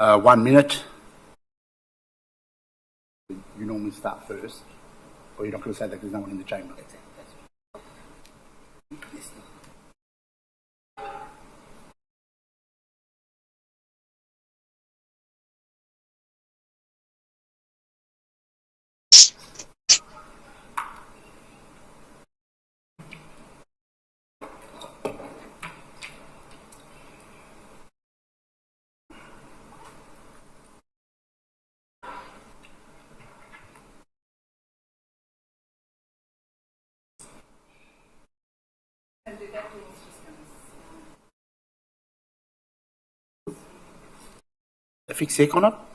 1 minute. You normally start first, or you're not going to say that there's no one in the chamber? They fix the aircon up?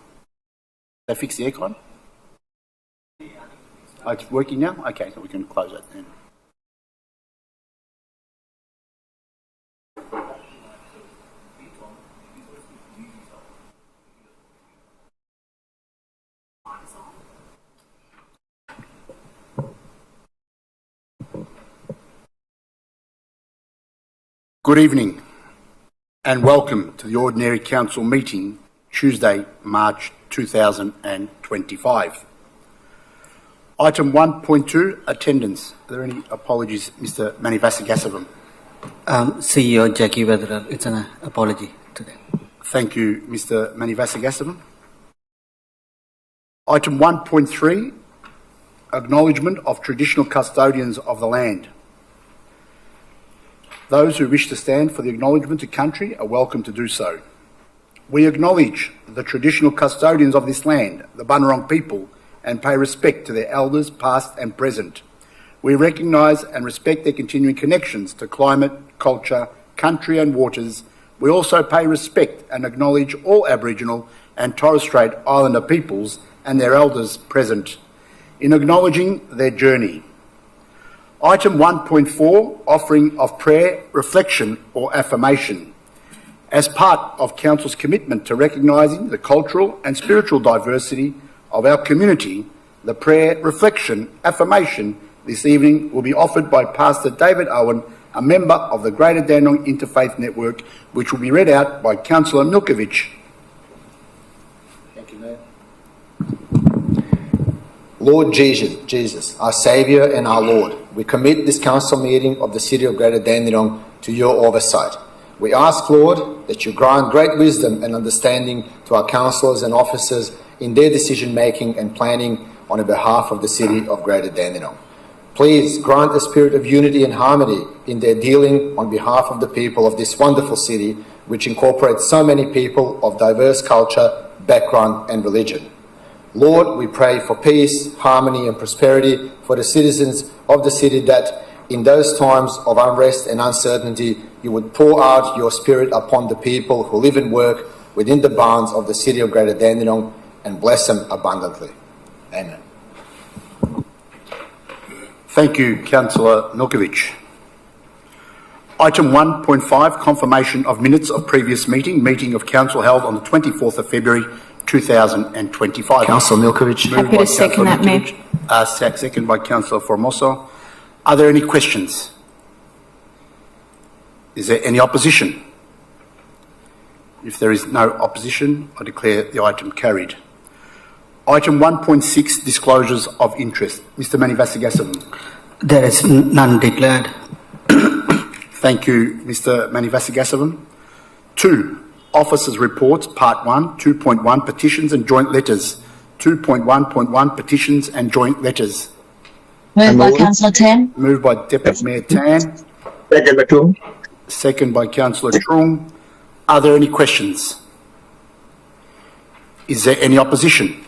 They fix the aircon? Oh, it's working now? Okay, so we can close it then. Good evening and welcome to the Ordinary Council meeting, Tuesday, March 2025. Item 1.2, attendance. Are there any apologies, Mr. Manivasagasavam? CEO Jackie Weatherer, it's an apology today. Thank you, Mr. Manivasagasavam. Item 1.3, acknowledgement of traditional custodians of the land. Those who wish to stand for the acknowledgement to country are welcome to do so. We acknowledge the traditional custodians of this land, the Bunurong people, and pay respect to their elders past and present. We recognise and respect their continuing connections to climate, culture, country and waters. We also pay respect and acknowledge all Aboriginal and Torres Strait Islander peoples and their elders present in acknowledging their journey. Item 1.4, offering of prayer, reflection or affirmation. As part of Council's commitment to recognising the cultural and spiritual diversity of our community, the prayer, reflection, affirmation this evening will be offered by Pastor David Owen, a member of the Greater Dandenong Interfaith Network, which will be read out by Councillor Milkovich. Thank you, Mayor. Lord Jesus, our Saviour and our Lord, we commit this council meeting of the City of Greater Dandenong to your oversight. We ask, Lord, that you grant great wisdom and understanding to our councillors and officers in their decision-making and planning on behalf of the City of Greater Dandenong. Please grant a spirit of unity and harmony in their dealing on behalf of the people of this wonderful city, which incorporates so many people of diverse culture, background and religion. Lord, we pray for peace, harmony and prosperity for the citizens of the city, that in those times of unrest and uncertainty, you would pour out your spirit upon the people who live and work within the bounds of the City of Greater Dandenong and bless them abundantly. Amen. Thank you, Councillor Milkovich. Item 1.5, confirmation of minutes of previous meeting of Council held on the 24th of February 2025. Councillor Milkovich. Happy to second that, Mayor. Second by Councillor Formoso. Are there any questions? Is there any opposition? If there is no opposition, I declare the item carried. Item 1.6, disclosures of interest. Mr. Manivasagasavam. There is none declared. Thank you, Mr. Manivasagasavam. 2. Officers' reports, Part 1, 2.1, petitions and joint letters. 2.1.1, petitions and joint letters. Moved by Councillor Tan. Moved by Deputy Mayor Tan. Second by Trung. Second by Councillor Trung. Are there any questions? Is there any opposition?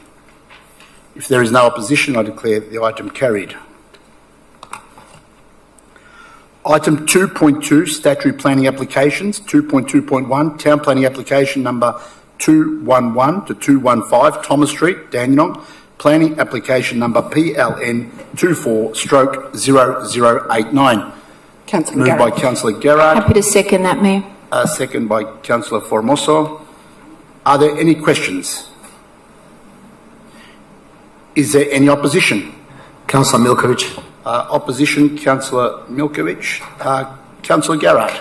If there is no opposition, I declare the item carried. Item 2.2, statutory planning applications. 2.2.1, town planning application number 211 to 215, Thomas Street, Dandenong. Planning application number PLN 24/0089. Moved by Councillor Garrard. Happy to second that, Mayor. Second by Councillor Formoso. Are there any questions? Is there any opposition? Councillor Milkovich. Opposition, Councillor Milkovich. Councillor Garrard,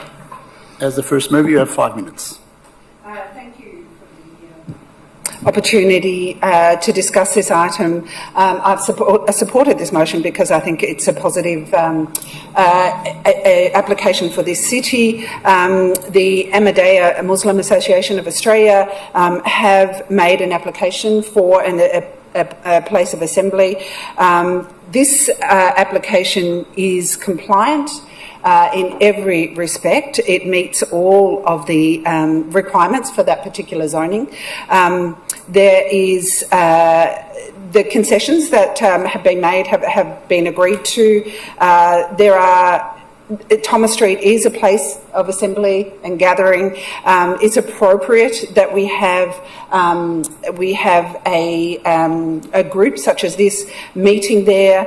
as the first mover, you have 5 minutes. Thank you for the opportunity to discuss this item. I've supported this motion because I think it's a positive application for this city. The Ahmadiyya Muslim Association of Australia have made an application for a place of assembly. This application is compliant in every respect. It meets all of the requirements for that particular zoning. There is the concessions that have been made have been agreed to. Thomas Street is a place of assembly and gathering. It's appropriate that we have a group such as this meeting there.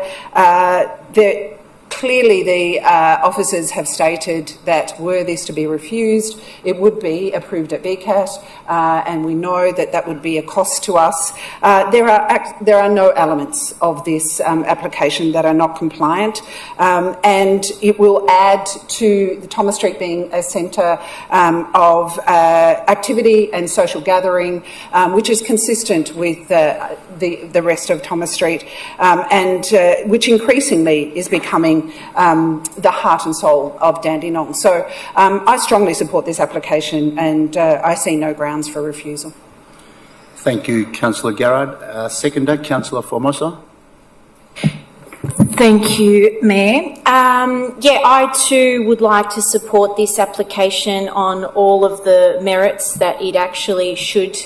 Clearly, the officers have stated that were this to be refused, it would be approved at VCAT, and we know that that would be a cost to us. There are no elements of this application that are not compliant, and it will add to the Thomas Street being a centre of activity and social gathering, which is consistent with the rest of Thomas Street, and which increasingly is becoming the heart and soul of Dandenong. So I strongly support this application, and I see no grounds for refusal. Thank you, Councillor Garrard. Seconder, Councillor Formosa. Thank you, Mayor. I too would like to support this application on all of the merits that it actually should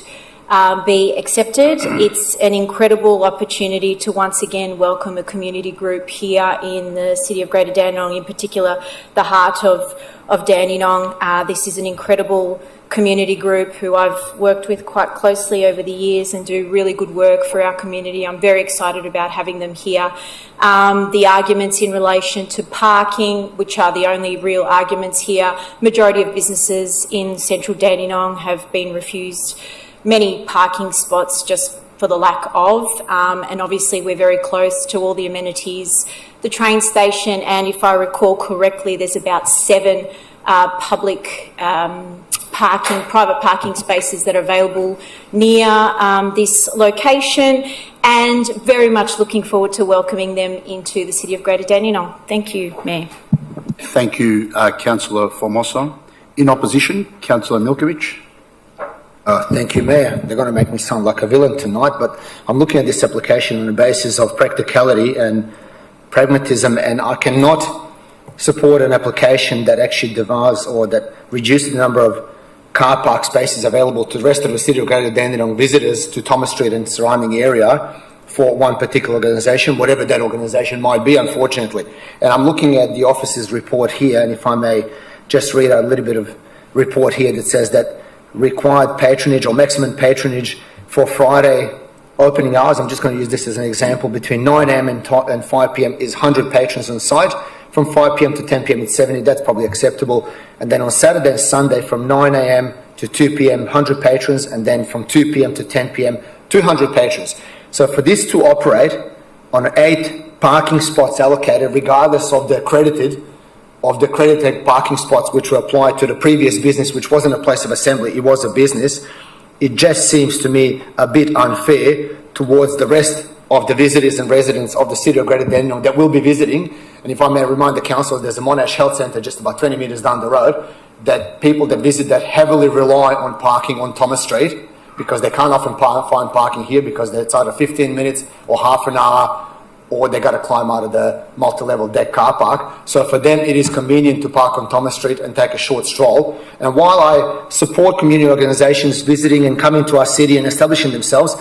be accepted. It's an incredible opportunity to once again welcome a community group here in the city of Greater Dandenong, in particular the heart of Dandenong. This is an incredible community group who I've worked with quite closely over the years and do really good work for our community. I'm very excited about having them here. The arguments in relation to parking, which are the only real arguments here, majority of businesses in central Dandenong have been refused many parking spots just for the lack of, and obviously we're very close to all the amenities, the train station, and if I recall correctly, there's about 7 private parking spaces that are available near this location, and very much looking forward to welcoming them into the city of Greater Dandenong. Thank you, Mayor. Thank you, Councillor Formosa. In opposition, Councillor Milkovich. Thank you, Mayor. They're going to make me sound like a villain tonight, but I'm looking at this application on the basis of practicality and pragmatism, and I cannot support an application that actually devours or that reduces the number of car park spaces available to the rest of the city of Greater Dandenong visitors to Thomas Street and surrounding area for one particular organisation, whatever that organisation might be, unfortunately. And I'm looking at the officer's report here, and if I may just read a little bit of report here that says that required patronage or maximum patronage for Friday opening hours, I'm just going to use this as an example, between 9 a.m. and 5 p.m. is 100 patrons on site. From 5 p.m. to 10 p.m. it's 70, that's probably acceptable. And then on Saturday and Sunday from 9 a.m. to 2 p.m. 100 patrons, and then from 2 p.m. to 10 p.m. 200 patrons. So for this to operate on 8 parking spots allocated, regardless of the accredited parking spots which were applied to the previous business, which wasn't a place of assembly, it was a business, it just seems to me a bit unfair towards the rest of the visitors and residents of the city of Greater Dandenong that will be visiting. And if I may remind the council, there's a Monash Health Centre just about 20 metres down the road, that people that visit that heavily rely on parking on Thomas Street, because they can't often find parking here because it's either 15 minutes or half an hour, or they got to climb out of the multi-level deck car park. So for them, it is convenient to park on Thomas Street and take a short stroll. And while I support community organisations visiting and coming to our city and establishing themselves,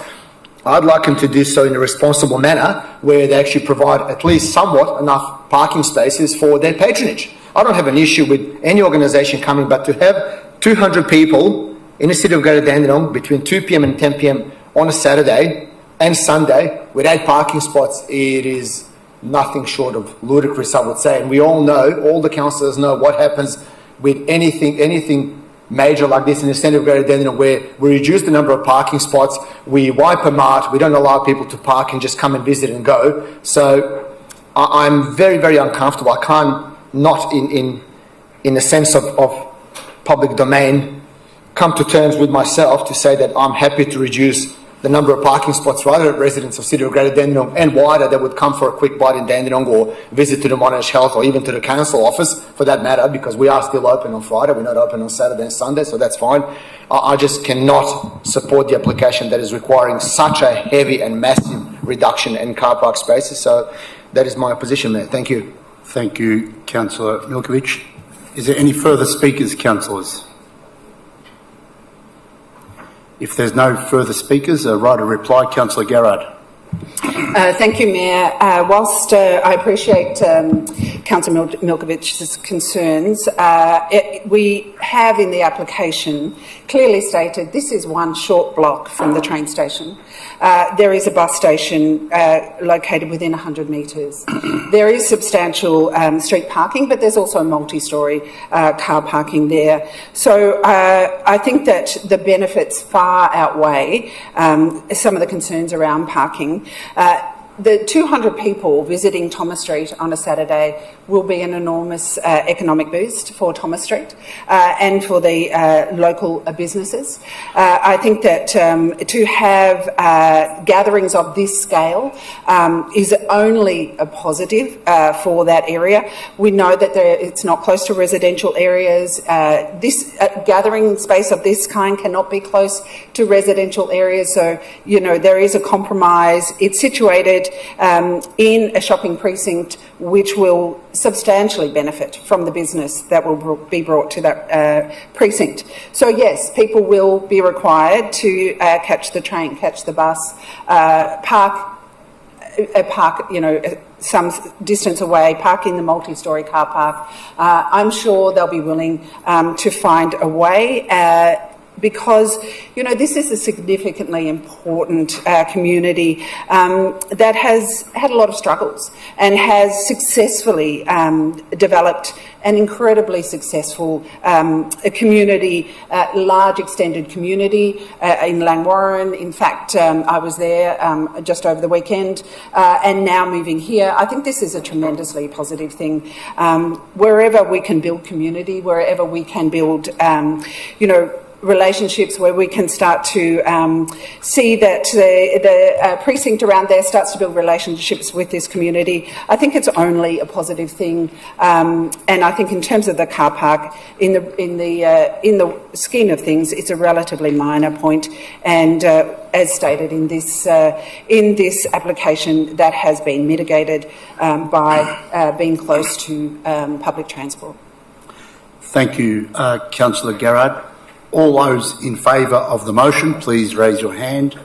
I'd like them to do so in a responsible manner where they actually provide at least somewhat enough parking spaces for their patronage. I don't have an issue with any organisation coming, but to have 200 people in the city of Greater Dandenong between 2 p.m. and 10 p.m. on a Saturday and Sunday with 8 parking spots, it is nothing short of ludicrous, I would say. And we all know, all the councillors know what happens with anything major like this in the centre of Greater Dandenong, where we reduce the number of parking spots, we wipe them out, we don't allow people to park and just come and visit and go. So I'm very, very uncomfortable. I can't not in the sense of public domain come to terms with myself to say that I'm happy to reduce the number of parking spots rather at residents of City of Greater Dandenong and wider that would come for a quick bite in Dandenong or visit to the Monash Health or even to the council office for that matter, because we are still open on Friday. We're not open on Saturday and Sunday, so that's fine. I just cannot support the application that is requiring such a heavy and massive reduction in car park spaces. So that is my position, Mayor. Thank you. Thank you, Councillor Milkovich. Is there any further speakers, councillors? If there's no further speakers, a right of reply, Councillor Garrard. Thank you, Mayor. Whilst I appreciate Councillor Milkovich's concerns, we have in the application clearly stated this is one short block from the train station. There is a bus station located within 100 metres. There is substantial street parking, but there's also multi-storey car parking there. So I think that the benefits far outweigh some of the concerns around parking. The 200 people visiting Thomas Street on a Saturday will be an enormous economic boost for Thomas Street and for the local businesses. I think that to have gatherings of this scale is only a positive for that area. We know that it's not close to residential areas. This gathering space of this kind cannot be close to residential areas, so you know there is a compromise. It's situated in a shopping precinct which will substantially benefit from the business that will be brought to that precinct. So yes, people will be required to catch the train, catch the bus, park, you know, some distance away, park in the multi-storey car park. I'm sure they'll be willing to find a way because, you know, this is a significantly important community that has had a lot of struggles and has successfully developed an incredibly successful community, large extended community in Langwarrin. In fact, I was there just over the weekend and now moving here. I think this is a tremendously positive thing. Wherever we can build community, wherever we can build, you know, relationships where we can start to see that the precinct around there starts to build relationships with this community. I think it's only a positive thing, and I think in terms of the car park, in the scheme of things, it's a relatively minor point. And as stated in this application, that has been mitigated by being close to public transport. Thank you, Councillor Garrard. All those in favour of the motion, please raise your hand.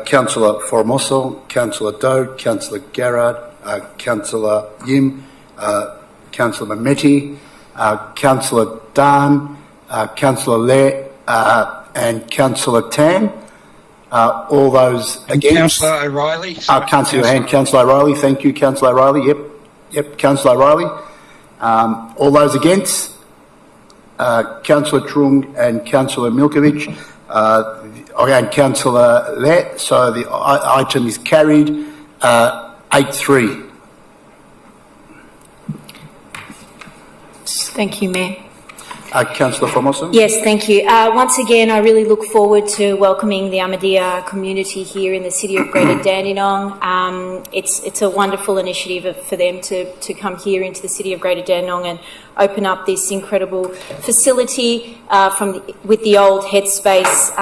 Councillor Formoso, Councillor Doe, Councillor Garrard, Councillor Yim, Councillor Mametti, Councillor Dan, Councillor Le, and Councillor Tan. All those against? Councillor O'Reilly. Councillor, your hand, Councillor O'Reilly. Thank you, Councillor O'Reilly. Yep, Councillor O'Reilly. All those against? Councillor Trung and Councillor Milkovich, and Councillor Le. So the item is carried 8-3. Thank you, Mayor. Councillor Formoso? Yes, thank you. Once again, I really look forward to welcoming the Ahmadiyya community here in the City of Greater Dandenong. It's a wonderful initiative for them to come here into the City of Greater Dandenong and open up this incredible facility with the old Headspace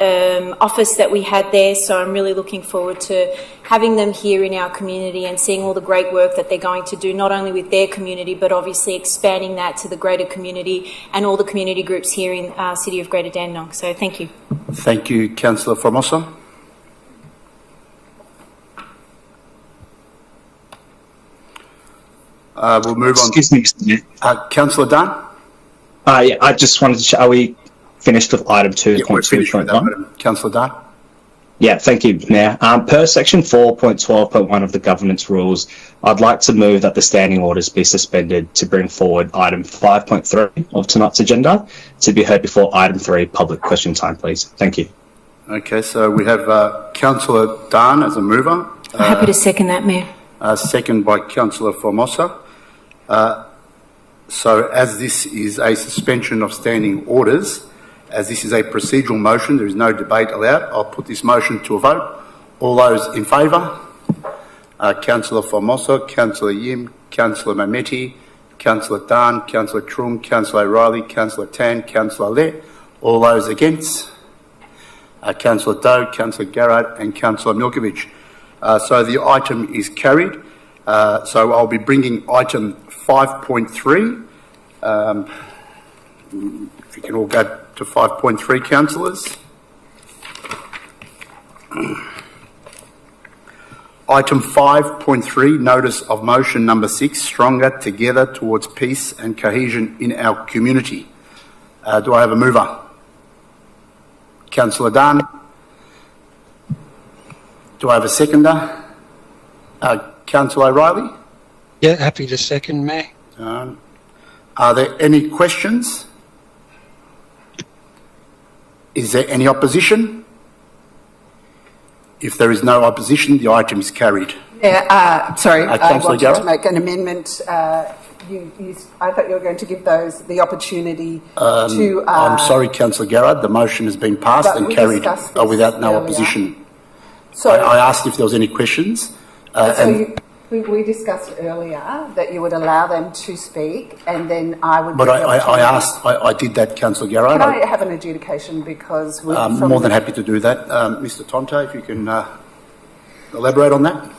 office that we had there. So I'm really looking forward to having them here in our community and seeing all the great work that they're going to do, not only with their community, but obviously expanding that to the greater community and all the community groups here in City of Greater Dandenong. So thank you. Thank you, Councillor Formoso. We'll move on. Excuse me, Mr. Mayor. Councillor Dunn? Yeah, I just wanted to are we finished with item 2.2.1? Councillor Dunn? Yeah, thank you, Mayor. Per section 4.12.1 of the governance rules, I'd like to move that the standing orders be suspended to bring forward item 5.3 of tonight's agenda to be heard before item 3, public question time, please. Thank you. Okay, so we have Councillor Dunn as a mover. I'm happy to second that, Mayor. Second by Councillor Formosa. So as this is a suspension of standing orders, As this is a procedural motion, there is no debate allowed. I'll put this motion to a vote. All those in favour? Councillor Formoso, Councillor Yim, Councillor Mameti, Councillor Dan, Councillor Trung, Councillor O'Reilly, Councillor Tan, Councillor Le. All those against? Councillor Doe, Councillor Garrard and Councillor Milkovich. So the item is carried. So I'll be bringing item 5.3. If you can all go to 5.3, councillors. Item 5.3, notice of motion number 6, stronger together towards peace and cohesion in our community. Do I have a mover? Councillor Dunn. Do I have a seconder? Councillor O'Reilly. Yeah, happy to second, Mayor. Are there any questions? Is there any opposition? If there is no opposition, the item is carried. Yeah, sorry, I Councillor wanted Garrett? to make an amendment. I thought you were going to give those the opportunity to... I'm sorry, Councillor Garrard, the motion has been passed But and we carried discussed this without no earlier. opposition. So, I asked if there was any questions. we discussed earlier that you would allow them to speak and then I would... But give the opportunity. I did that, Councillor Garrard. Can I have an adjudication because... I'm more than happy to do that. Mr Tonto, if you can elaborate on that.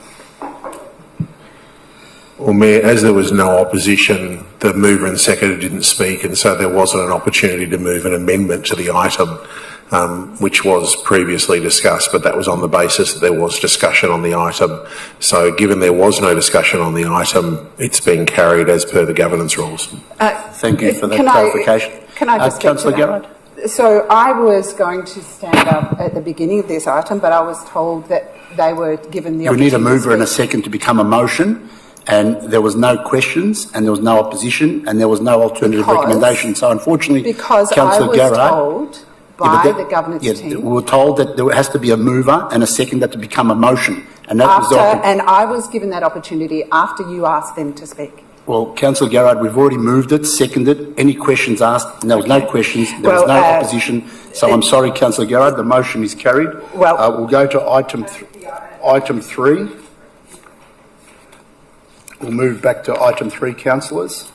Well, Mayor, as there was no opposition, the mover and seconder didn't speak, and so there wasn't an opportunity to move an amendment to the item, which was previously discussed, but that was on the basis that there was discussion on the item. So given there was no discussion on the item, it's been carried as per the governance rules. Thank you for that clarification. Can I just Councillor Garrard? So I was going to stand up at the beginning of this item, but I was told that they were given the We opportunity need a mover and a to speak. second to become a motion, and there was no questions, and there was no opposition, and there was no alternative Because- recommendation. So unfortunately, Because Councillor I was Garrard, told Yeah, by but the governance we team were told that there has to be a mover and a seconder to become a motion, and that was the and I was given that opportunity after you asked them to speak. Well, Councillor Garrard, we've already moved it, seconded. Any questions asked? And there was no questions. There was Well, no opposition. So I'm sorry, Councillor Garrard, the motion is carried. Well- we'll go to item 3. We'll move back to item 3, councillors.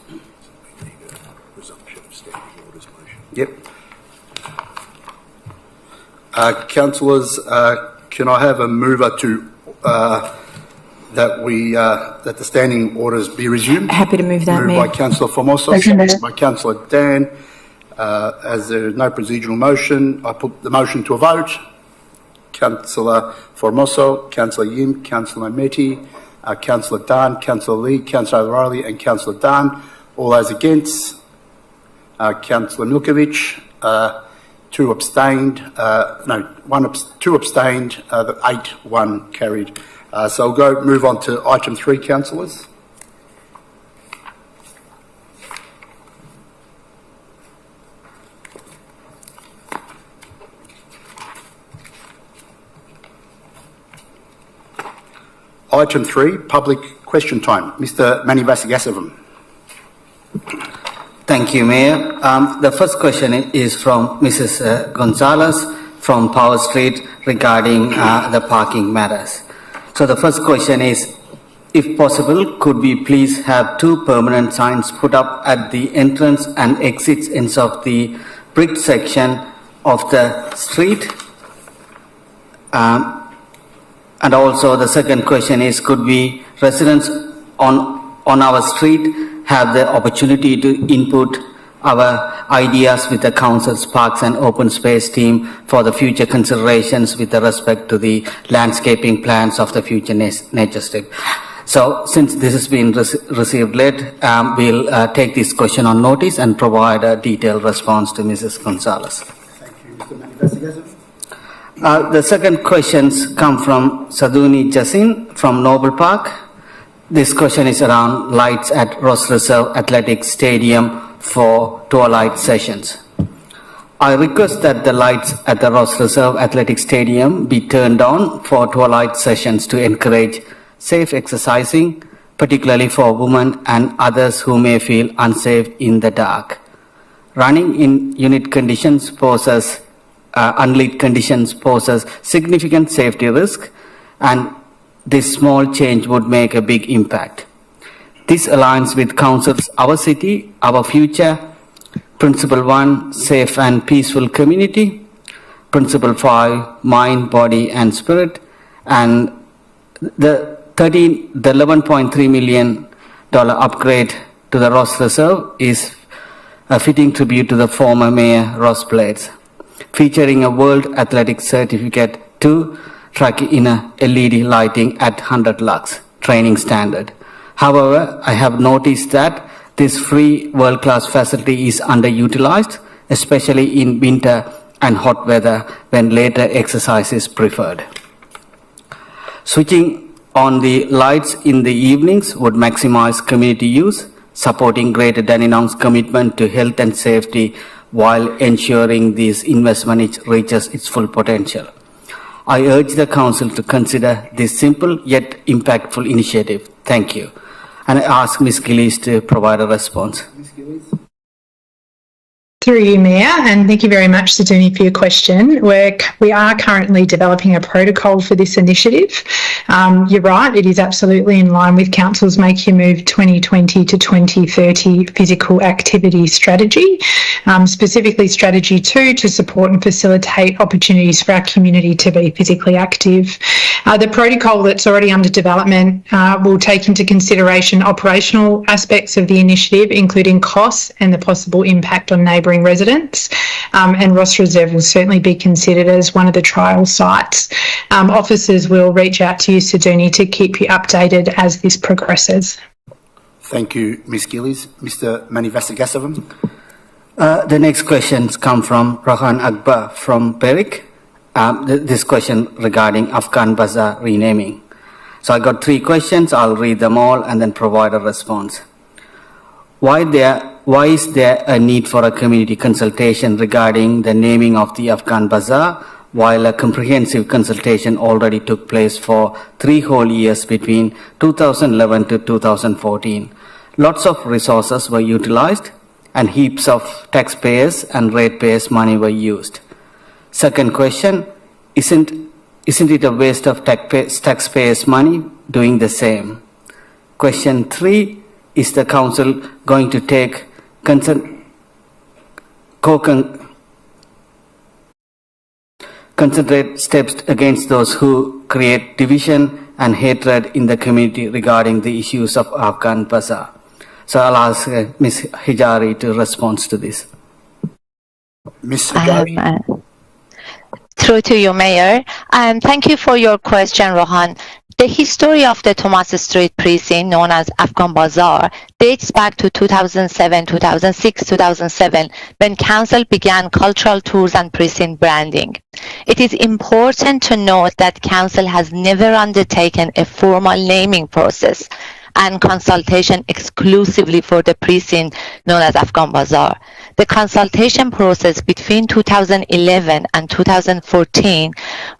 Yep. Councillors, can I have a mover to that the standing orders be resumed? Happy to move that, Moved Mayor. by Councillor Formoso, seconded by Councillor Dan. As there is no procedural motion, I put the motion to a vote. Councillor Formoso, Councillor Yim, Councillor Mameti, Councillor Dan, Councillor Lee, Councillor O'Reilly and Councillor Dan. All those against? Councillor Milkovich, 2 abstained, two abstained, 8-1 carried. So we'll move on to item 3, councillors. Item 3, public question time. Mr. Manivasagasavam. Thank you, Mayor. The first question is from Mrs. Gonzalez from Power Street regarding the parking matters. So the first question is, if possible, could we please have 2 permanent signs put up at the entrance and exits ends of the brick section of the street? And also the second question is, could we residents on our street have the opportunity to input our ideas with the council's parks and open space team for the future considerations with respect to the landscaping plans of the future nature strip? So since this has been received late, we'll take this question on notice and provide a detailed response to Mrs. Gonzalez. Thank you, Mr. Manivasagasavam. The second questions come from Saduni Jasin from Noble Park. This question is around lights at Ross Reserve Athletic Stadium for twilight sessions. I request that the lights at the Ross Reserve Athletic Stadium be turned on for twilight sessions to encourage safe exercising, particularly for women and others who may feel unsafe in the dark. Running in unit conditions poses, unlit conditions poses significant safety risk, and this small change would make a big impact. This aligns with Council's Our City, Our Future, Principle 1, Safe and Peaceful Community, Principle 5, Mind, Body and Spirit, and the $11.3 million upgrade to the Ross Reserve is a fitting tribute to the former Mayor Ross Blades, featuring a World Athletic Certificate 2 track in a LED lighting at 100 lux training standard. However, I have noticed that this free world-class facility is underutilized, especially in winter and hot weather when later exercise is preferred. Switching on the lights in the evenings would maximize community use, supporting Greater Dandenong's commitment to health and safety while ensuring this investment reaches its full potential. I urge the Council to consider this simple yet impactful initiative. Thank you. And I ask Ms. Gillies to provide a response. Ms. Gillies? Through you, Mayor, and thank you very much, Sidoni, for your question. We are currently developing a protocol for this initiative. You're right, it is absolutely in line with Council's Make Your Move 2020 to 2030 physical activity strategy, specifically Strategy 2 to support and facilitate opportunities for our community to be physically active. The protocol that's already under development will take into consideration operational aspects of the initiative, including costs and the possible impact on neighbouring residents, and Ross Reserve will certainly be considered as one of the trial sites. Officers will reach out to you, Sidoni, to keep you updated as this progresses. Thank you, Ms. Gillies. Mr. Manivasagasavam. The next questions come from Rohan Akbar from Berwick. This question regarding Afghan Bazaar renaming. So I got 3 questions. I'll read them all and then provide a response. Why is there a need for a community consultation regarding the naming of the Afghan Bazaar, while a comprehensive consultation already took place for 3 whole years between 2011 to 2014? Lots of resources were utilized and heaps of taxpayers and ratepayers' money were used. Second question, isn't it a waste of taxpayers' money doing the same? Question 3, is the Council going to take concentrate steps against those who create division and hatred in the community regarding the issues of Afghan Bazaar? So I'll ask Ms. Hijari to respond to this. Ms. Hijari. Through to you, Mayor. Thank you for your question, Rohan. The history of the Thomas Street precinct, known as Afghan Bazaar, dates back to 2007, 2006, 2007, when Council began cultural tours and precinct branding. It is important to note that Council has never undertaken a formal naming process and consultation exclusively for the precinct known as Afghan Bazaar. The consultation process between 2011 and 2014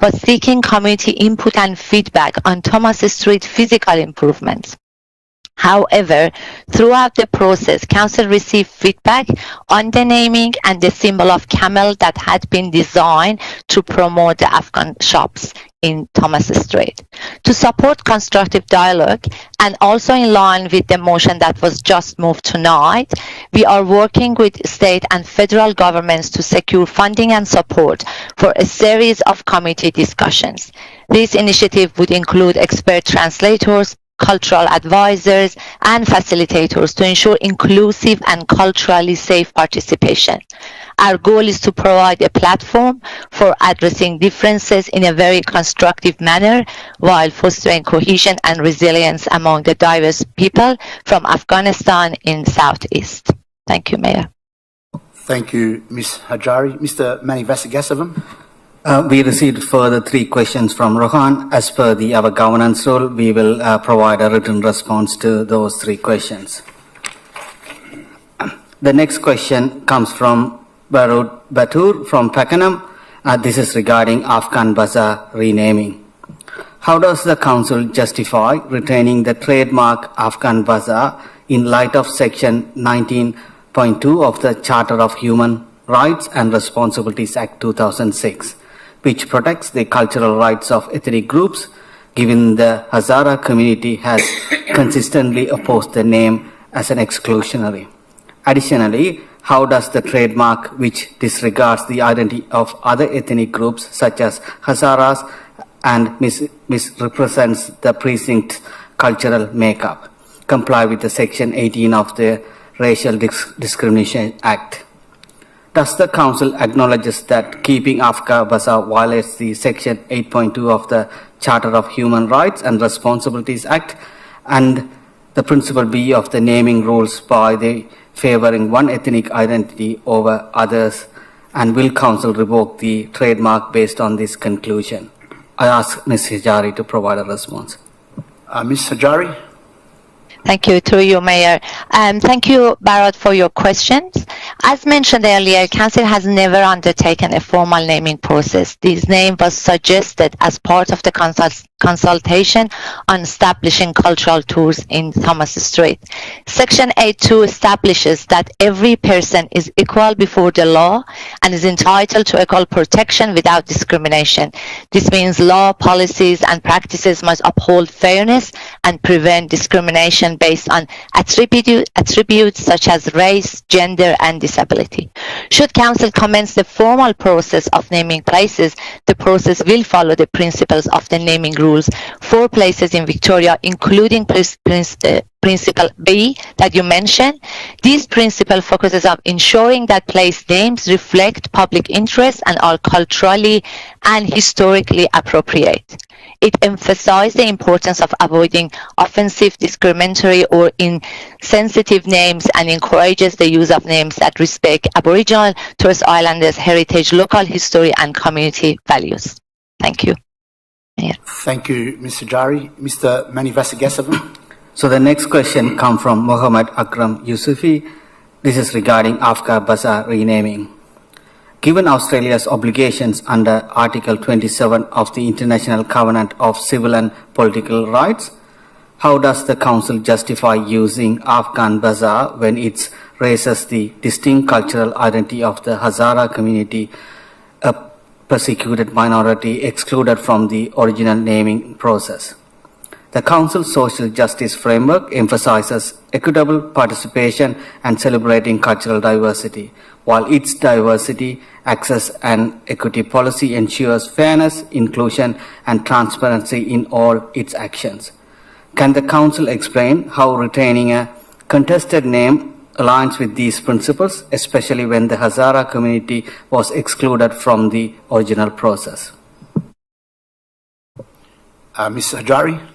was seeking community input and feedback on Thomas Street physical improvements. However, throughout the process, Council received feedback on the naming and the symbol of camel that had been designed to promote the Afghan shops in Thomas Street. To support constructive dialogue and also in line with the motion that was just moved tonight, we are working with state and federal governments to secure funding and support for a series of committee discussions. This initiative would include expert translators, cultural advisors, and facilitators to ensure inclusive and culturally safe participation. Our goal is to provide a platform for addressing differences in a very constructive manner while fostering cohesion and resilience among the diverse people from Afghanistan in Southeast. Thank you, Mayor. Thank you, Ms. Hajari. Mr. Manivasagasavam. We received further 3 questions from Rohan. As per our governance rule, we will provide a written response to those 3 questions. The next question comes from Barud Batur from Pakenham. This is regarding Afghan Bazaar renaming. How does the Council justify retaining the trademark Afghan Bazaar in light of Section 19 8.2 of the Charter of Human Rights and Responsibilities Act 2006, which protects the cultural rights of ethnic groups, given the Hazara community has consistently opposed the name as an exclusionary. Additionally, how does the trademark, which disregards the identity of other ethnic groups such as Hazaras and misrepresents the precinct's cultural makeup, comply with the Section 18 of the Racial Discrimination Act? Does the Council acknowledge that keeping Afghan Bazaar violates the Section 8.2 of the Charter of Human Rights and Responsibilities Act and the Principle B of the naming rules by the favouring one ethnic identity over others, and will Council revoke the trademark based on this conclusion? I ask Ms. Hijari to provide a response. Ms. Hijari? Thank you, through you, Mayor. Thank you, Bharat, for your questions. As mentioned earlier, Council has never undertaken a formal naming process. This name was suggested as part of the consultation on establishing cultural tours in Thomas Street. Section 8.2 establishes that every person is equal before the law and is entitled to equal protection without discrimination. This means law, policies, and practices must uphold fairness and prevent discrimination based on attributes such as race, gender, and disability. Should Council commence the formal process of naming places, the process will follow the principles of the naming rules for places in Victoria, including Principle B that you mentioned. This principle focuses on ensuring that place names reflect public interest and are culturally and historically appropriate. It emphasized the importance of avoiding offensive, discriminatory, or insensitive names and encourages the use of names that respect Aboriginal, Torres Islanders' heritage, local history, and community values. Thank you. Mayor. Thank you, Ms. Hijari. Mr. Manivasagasavan? So the next question comes from Mohammed Akram Yusufi. This is regarding Afghan Bazaar renaming. Given Australia's obligations under Article 27 of the International Covenant of Civil and Political Rights, how does the Council justify using Afghan Bazaar when it raises the distinct cultural identity of the Hazara community, a persecuted minority excluded from the original naming process? The Council's social justice framework emphasizes equitable participation and celebrating cultural diversity, while its diversity, access and equity policy ensures fairness, inclusion and transparency in all its actions. Can the Council explain how retaining a contested name aligns with these principles, especially when the Hazara community was excluded from the original process? Ms. Hijari?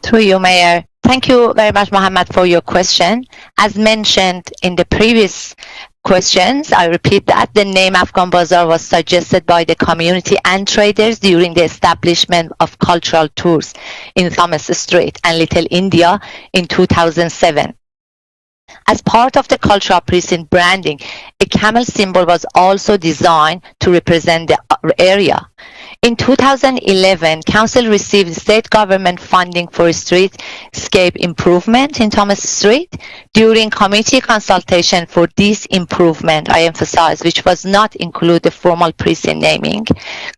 Through you, Mayor. Thank you very much, Mohammed, for your question. As mentioned in the previous questions, I repeat that the name Afghan Bazaar was suggested by the community and traders during the establishment of cultural tours in Thomas Street and Little India in 2007. As part of the cultural precinct branding, a camel symbol was also designed to represent the area. In 2011, Council received state government funding for streetscape improvement in Thomas Street. During committee consultation for this improvement, I emphasize, which was not include the formal precinct naming,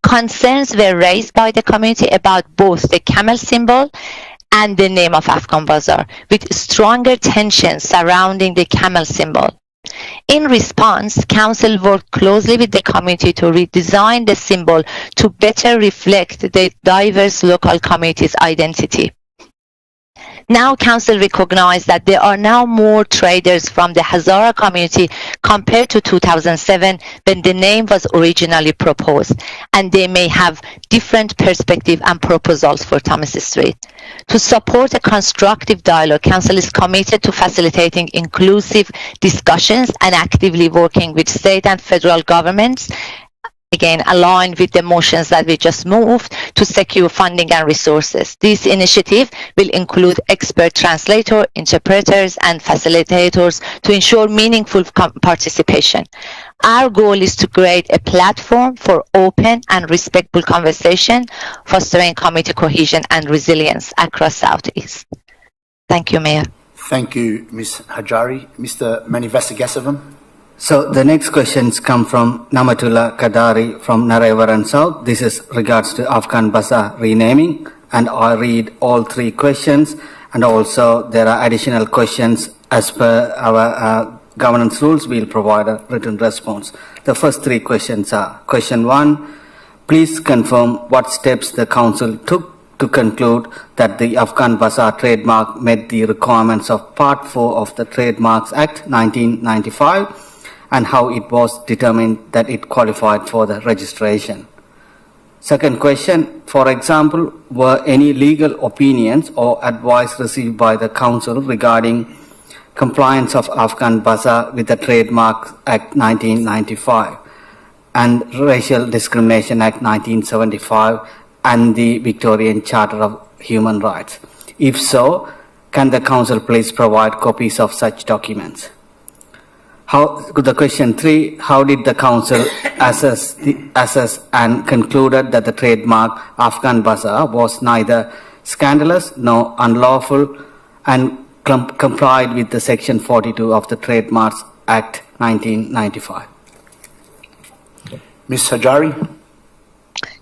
concerns were raised by the committee about both the camel symbol and the name of Afghan Bazaar, with stronger tensions surrounding the camel symbol. In response, Council worked closely with the committee to redesign the symbol to better reflect the diverse local community's identity. Now Council recognized that there are now more traders from the Hazara community compared to 2007 when the name was originally proposed, and they may have different perspectives and proposals for Thomas Street. To support a constructive dialogue, Council is committed to facilitating inclusive discussions and actively working with state and federal governments, again aligned with the motions that we just moved, to secure funding and resources. This initiative will include expert translators, interpreters and facilitators to ensure meaningful participation. Our goal is to create a platform for open and respectful conversation, fostering community cohesion and resilience across Southeast. Thank you, Mayor. Thank you, Ms. Hajari. Mr. Manivasagasavam. So the next questions come from Namatullah Kadari from Narayavaran South. This is regards to Afghan Bazaar renaming, and I read all three questions, and also there are additional questions as per our governance rules. We'll provide a written response. The first three questions are: question 1, please confirm what steps the council took to conclude that the Afghan Bazaar trademark met the requirements of Part 4 of the Trademarks Act 1995, and how it was determined that it qualified for the registration. Second question, for example, were any legal opinions or advice received by the council regarding compliance of Afghan Bazaar with the Trademarks Act 1995 and Racial Discrimination Act 1975 and the Victorian Charter of Human Rights? If so, can the council please provide copies of such documents? The question 3, how did the council assess and concluded that the trademark Afghan Bazaar was neither scandalous nor unlawful and complied with the Section 42 of the Trademarks Act 1995? Ms. Hajari.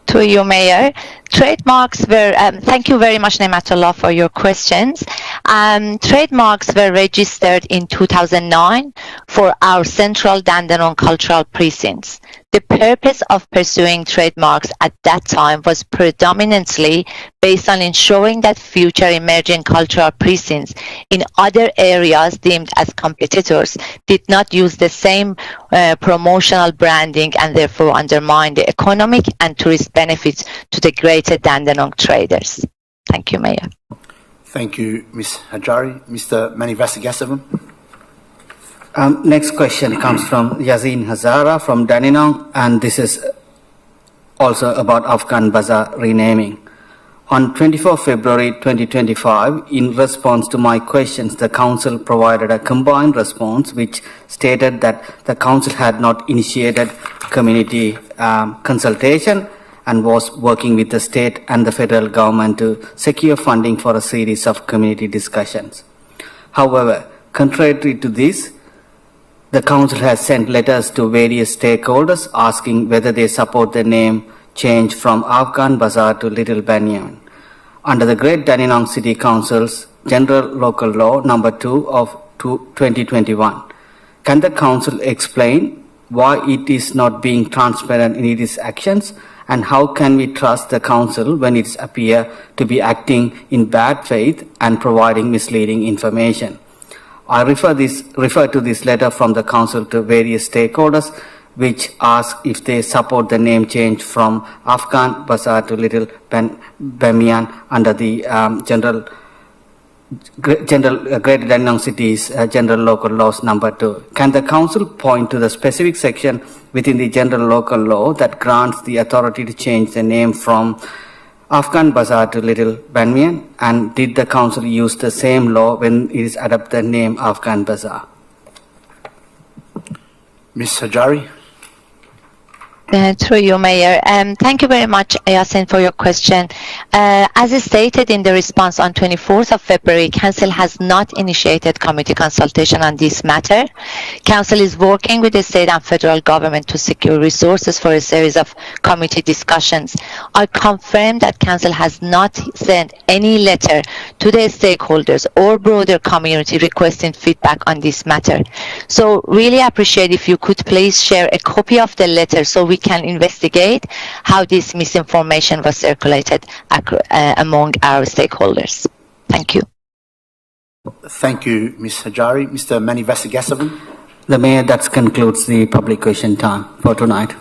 To you, Mayor. Trademarks were, thank you very much, Nematullah, for your questions. Trademarks were registered in 2009 for our Central Dandenong Cultural Precincts. The purpose of pursuing trademarks at that time was predominantly based on ensuring that future emerging cultural precincts in other areas deemed as competitors did not use the same promotional branding and therefore undermine the economic and tourist benefits to the greater Dandenong traders. Thank you, Mayor. Thank you, Ms. Hajari. Mr. Manivasagasavam. Next question comes from Yazin Hazara from Dandenong, and this is also about Afghan Bazaar renaming. On 24 February 2025, in response to my questions, the council provided a combined response which stated that the council had not initiated community consultation and was working with the state and the federal government to secure funding for a series of community discussions. However, contrary to this, the council has sent letters to various stakeholders asking whether they support the name change from Afghan Bazaar to Little Banyan. Under the Great Dandenong City Council's General Local Law number 2 of 2021, can the council explain why it is not being transparent in its actions, and how can we trust the council when it appears to be acting in bad faith and providing misleading information? I refer to this letter from the council to various stakeholders which ask if they support the name change from Afghan Bazaar to Little Bamiyan under the Greater Dandenong City's General Local Laws number 2. Can the council point to the specific section within the General Local Law that grants the authority to change the name from Afghan Bazaar to Little Banyan, and did the council use the same law when it is adopted the name Afghan Bazaar? Ms. Hajari. Through you, Mayor. Thank you very much, Yasin, for your question. As stated in the response on 24th of February, Council has not initiated committee consultation on this matter. Council is working with the state and federal government to secure resources for a series of committee discussions. I confirm that Council has not sent any letter to the stakeholders or broader community requesting feedback on this matter. So really appreciate if you could please share a copy of the letter so we can investigate how this misinformation was circulated among our stakeholders. Thank you. Thank you, Ms. Hajari. Mr. Manivasagasavam. The Mayor, that concludes the public question time for tonight.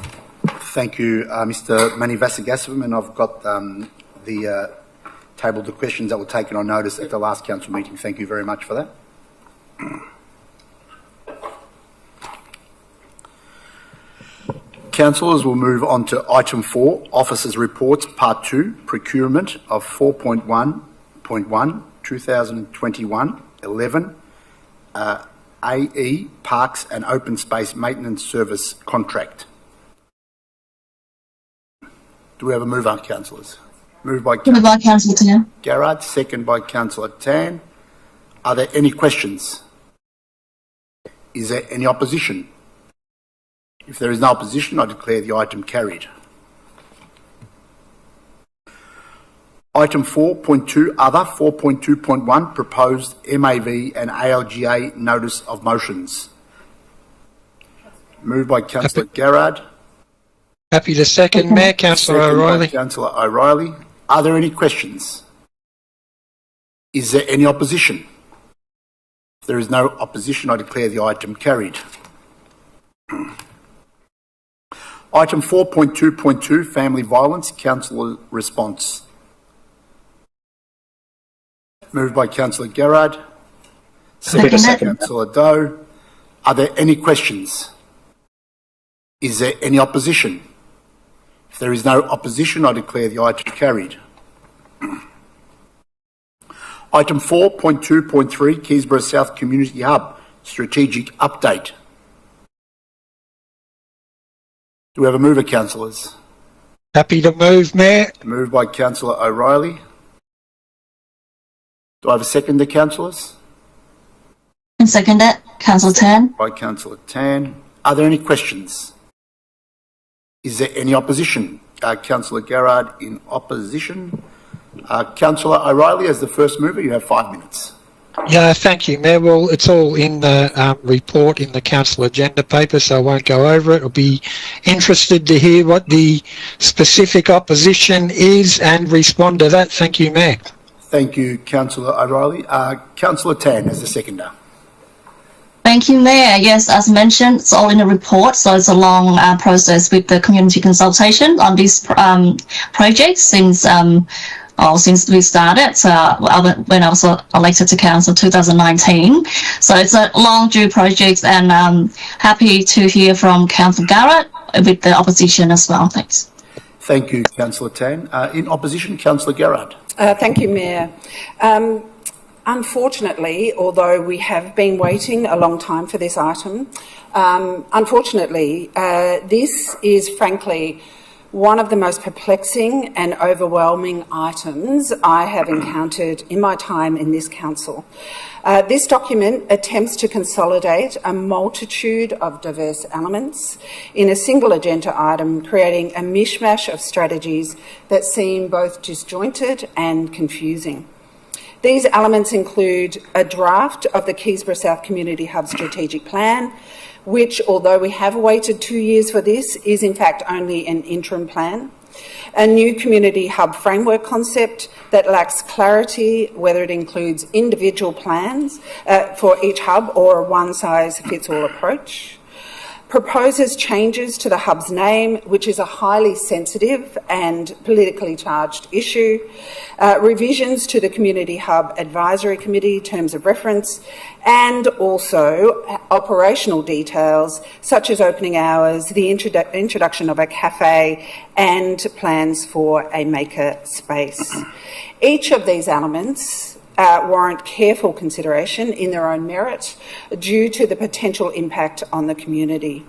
Thank you, Mr. Manivasagasavam, and I've got the table of the questions that were taken on notice at the last council meeting. Thank you very much for that. Councillors, will move on to item 4, Officers' Reports, Part 2, Procurement of 4.1.1, 2021, 11, AE, Parks and Open Space Maintenance Service Contract. Do we have a mover, councillors? Moved by Councillor Tan. Garrard, second by Councillor Tan. Are there any questions? Is there any opposition? If there is no opposition, I declare the item carried. Item 4.2 Other, 4.2.1 Proposed MAV and ALGA Notice of Motions. Moved by Councillor Garrard. Happy to second, Mayor. Councillor O'Reilly. Councillor O'Reilly. Are there any questions? Is there any opposition? If there is no opposition, I declare the item carried. Item 4.2.2 Family Violence, Councillor Response. Moved by Councillor Garrard. Second by Councillor Doe. Are there any questions? Is there any opposition? If there is no opposition, I declare the item carried. Item 4.2.3 Keysborough South Community Hub Strategic Update. Do we have a mover, councillors? Happy to move, Mayor. Moved by Councillor O'Reilly. Do I have a seconder, councillors? And second it, Councillor Tan. By Councillor Tan. Are there any questions? Is there any opposition? Councillor Garrard in opposition. Councillor O'Reilly, as the first mover, you have 5 minutes. Yeah, thank you, Mayor. Well, it's all in the report in the council agenda paper, so I won't go over it. I'll be interested to hear what the specific opposition is and respond to that. Thank you, Mayor. Thank you, Councillor O'Reilly. Councillor Tan as the seconder. Thank you, Mayor. Yes, as mentioned, it's all in the report, so it's a long process with the community consultation on this project since we started when I was elected to council 2019. So it's a long due project, and happy to hear from Councillor Garrett with the opposition as well. Thanks. Thank you, Councillor Tan. In opposition, Councillor Garrett. Thank you, Mayor. Unfortunately, although we have been waiting a long time for this item, this is frankly one of the most perplexing and overwhelming items I have encountered in my time in this council. This document attempts to consolidate a multitude of diverse elements in a single agenda item, creating a mishmash of strategies that seem both disjointed and confusing. These elements include a draft of the Keysborough South Community Hub Strategic Plan, which, although we have waited 2 years for this, is in fact only an interim plan. A new community hub framework concept that lacks clarity whether it includes individual plans for each hub or a one-size-fits-all approach. Proposes changes to the hub's name, which is a highly sensitive and politically charged issue, revisions to the Community Hub Advisory Committee terms of reference, and also operational details such as opening hours, the introduction of a cafe, and plans for a maker space. Each of these elements warrant careful consideration in their own merit due to the potential impact on the community.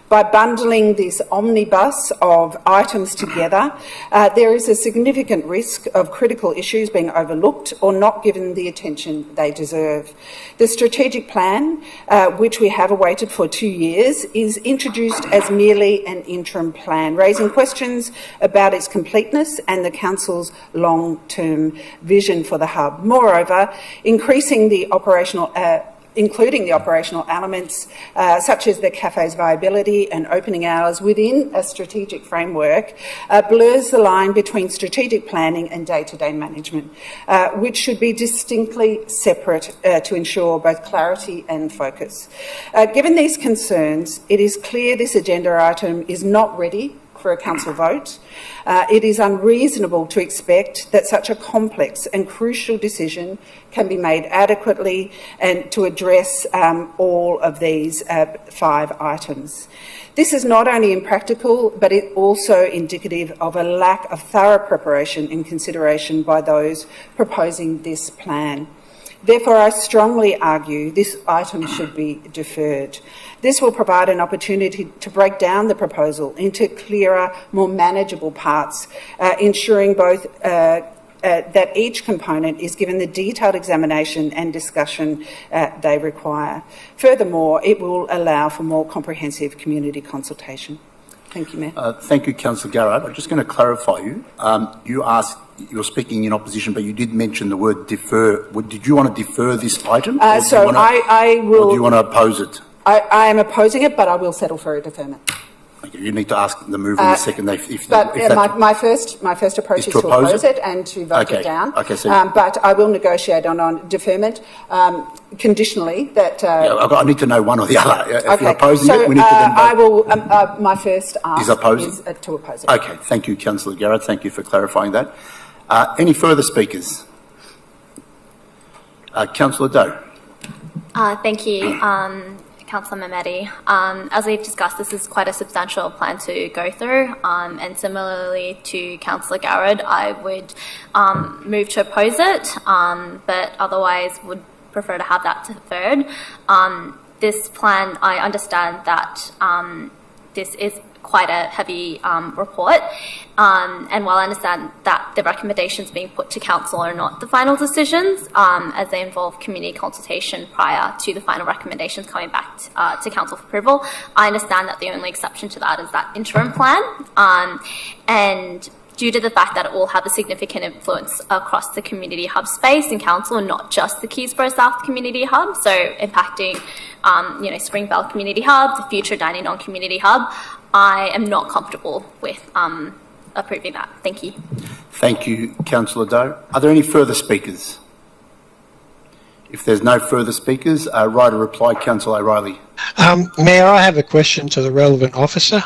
By bundling this omnibus of items together, there is a significant risk of critical issues being overlooked or not given the attention they deserve. The strategic plan, which we have awaited for 2 years, is introduced as merely an interim plan, raising questions about its completeness and the Council's long-term vision for the hub. Moreover, including the operational elements such as the cafe's viability and opening hours within a strategic framework blurs the line between strategic planning and day-to-day management, which should be distinctly separate to ensure both clarity and focus. Given these concerns, it is clear this agenda item is not ready for a council vote. It is unreasonable to expect that such a complex and crucial decision can be made adequately and to address all of these 5 items. This is not only impractical, but it also indicative of a lack of thorough preparation and consideration by those proposing this plan. Therefore, I strongly argue this item should be deferred. This will provide an opportunity to break down the proposal into clearer, more manageable parts, ensuring both that each component is given the detailed examination and discussion they require. Furthermore, it will allow for more comprehensive community consultation. Thank you, Mayor. Thank you, Councillor Garrard. I'm just going to clarify you. You're speaking in opposition, but you did mention the word defer. Did you want to defer this item? I will. Or do you want to oppose it? I am opposing it, but I will settle for a deferment. Okay, you need to ask the mover in the second. My first approach is to oppose it and to vote it down. Okay, so but I will negotiate on deferment conditionally. That I need to know one or the other. If you're opposing so, it, we need to then vote. I will. My first ask is to oppose it. Okay, thank you, Councillor Garrard. Thank you for clarifying that. Any further speakers? Councillor Doe. Thank you, Councillor Mehmeti. As we've discussed, this is quite a substantial plan to go through, and similarly to Councillor Garrard, I would move to oppose it, but otherwise would prefer to have that deferred. This plan, I understand that this is quite a heavy report, and while I understand that the recommendations being put to Council are not the final decisions, as they involve community consultation prior to the final recommendations coming back to Council for approval, I understand that the only exception to that is that interim plan, and due to the fact that it will have a significant influence across the community hub space in Council and not just the Keysborough South Community Hub, so impacting Springvale Community Hub, the future Dandenong Community Hub, I am not comfortable with approving that. Thank you. Thank you, Councillor Doe. Are there any further speakers? If there's no further speakers, right a reply, Councillor O'Reilly. Mayor, I have a question to the relevant officer.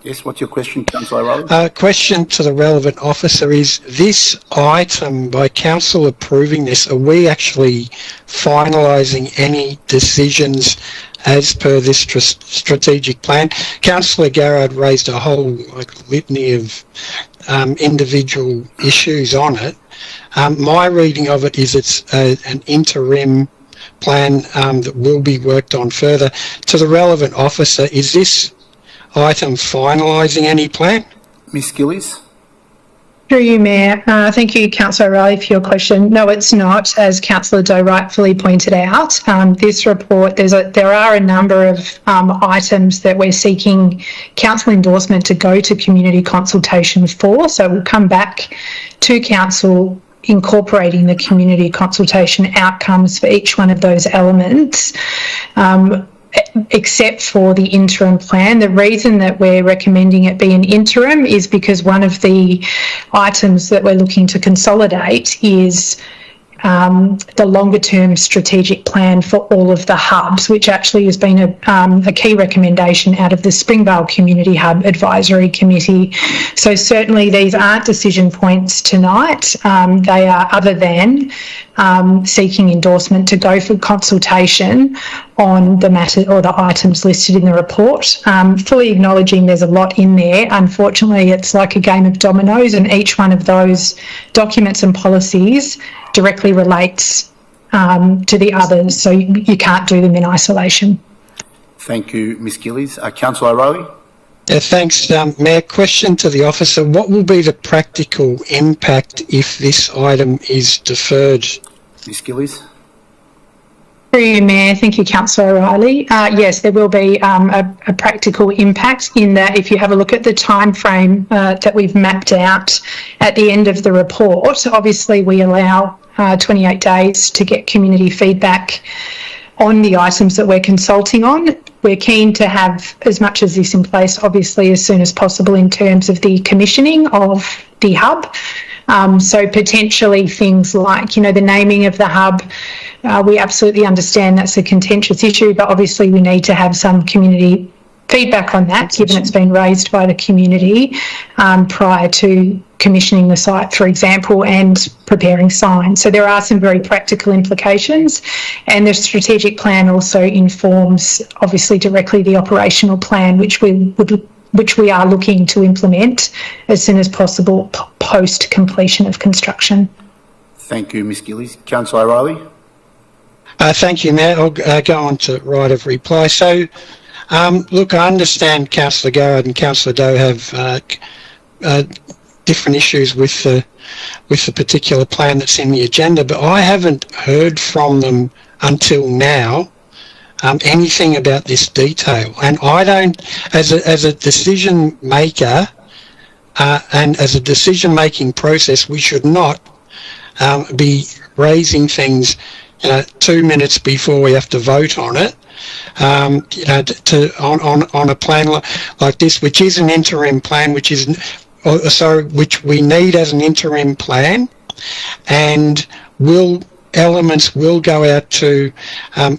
Yes, what's your question, Councillor O'Reilly? Question to the relevant officer is, this item, by Council approving this, are we actually finalising any decisions as per this strategic plan? Councillor Garrard raised a whole litany of individual issues on it. My reading of it is it's an interim plan that will be worked on further. To the relevant officer, is this item finalising any plan? Ms Gillies? Through you, Mayor. Thank you, Councillor O'Reilly, for your question. No, it's not, as Councillor Doe rightfully pointed out. This report, there are a number of items that we're seeking Council endorsement to go to community consultation for. So we'll come back to Council incorporating the community consultation outcomes for each one of those elements. Except for the interim plan. The reason that we're recommending it be an interim is because one of the items that we're looking to consolidate is the longer term strategic plan for all of the hubs, which actually has been a key recommendation out of the Springvale Community Hub Advisory Committee. So certainly these aren't decision points tonight. They are, other than seeking endorsement to go for consultation on the matter or the items listed in the report. Fully acknowledging there's a lot in there. Unfortunately, it's like a game of dominoes, and each one of those documents and policies directly relates to the others, so you can't do them in isolation. Thank you, Ms Gillies. Councillor O'Reilly? Thanks, Mayor. Question to the officer. What will be the practical impact if this item is deferred? Ms Gillies? Through you, Mayor. Thank you, Councillor O'Reilly. Yes, there will be a practical impact in that if you have a look at the time frame that we've mapped out at the end of the report, obviously we allow 28 days to get community feedback on the items that we're consulting on. We're keen to have as much as this in place, obviously, as soon as possible in terms of the commissioning of the hub. So potentially things like, the naming of the hub, we absolutely understand that's a contentious issue, but obviously we need to have some community feedback on that, given it's been raised by the community prior to commissioning the site, for example, and preparing signs. So there are some very practical implications, and the strategic plan also informs, obviously, directly the operational plan, which we are looking to implement as soon as possible post completion of construction. Thank you, Ms Gillies. Councillor O'Reilly? Thank you, Matt. I'll go on to right of reply. So, look, I understand Councillor Garrard and Councillor Doe have different issues with the particular plan that's in the agenda, but I haven't heard from them until now anything about this detail. And I don't, as a decision maker and as a decision-making process, we should not be raising things 2 minutes before we have to vote on it. On a plan like this, which is an interim plan, which we need as an interim plan, and elements will go out to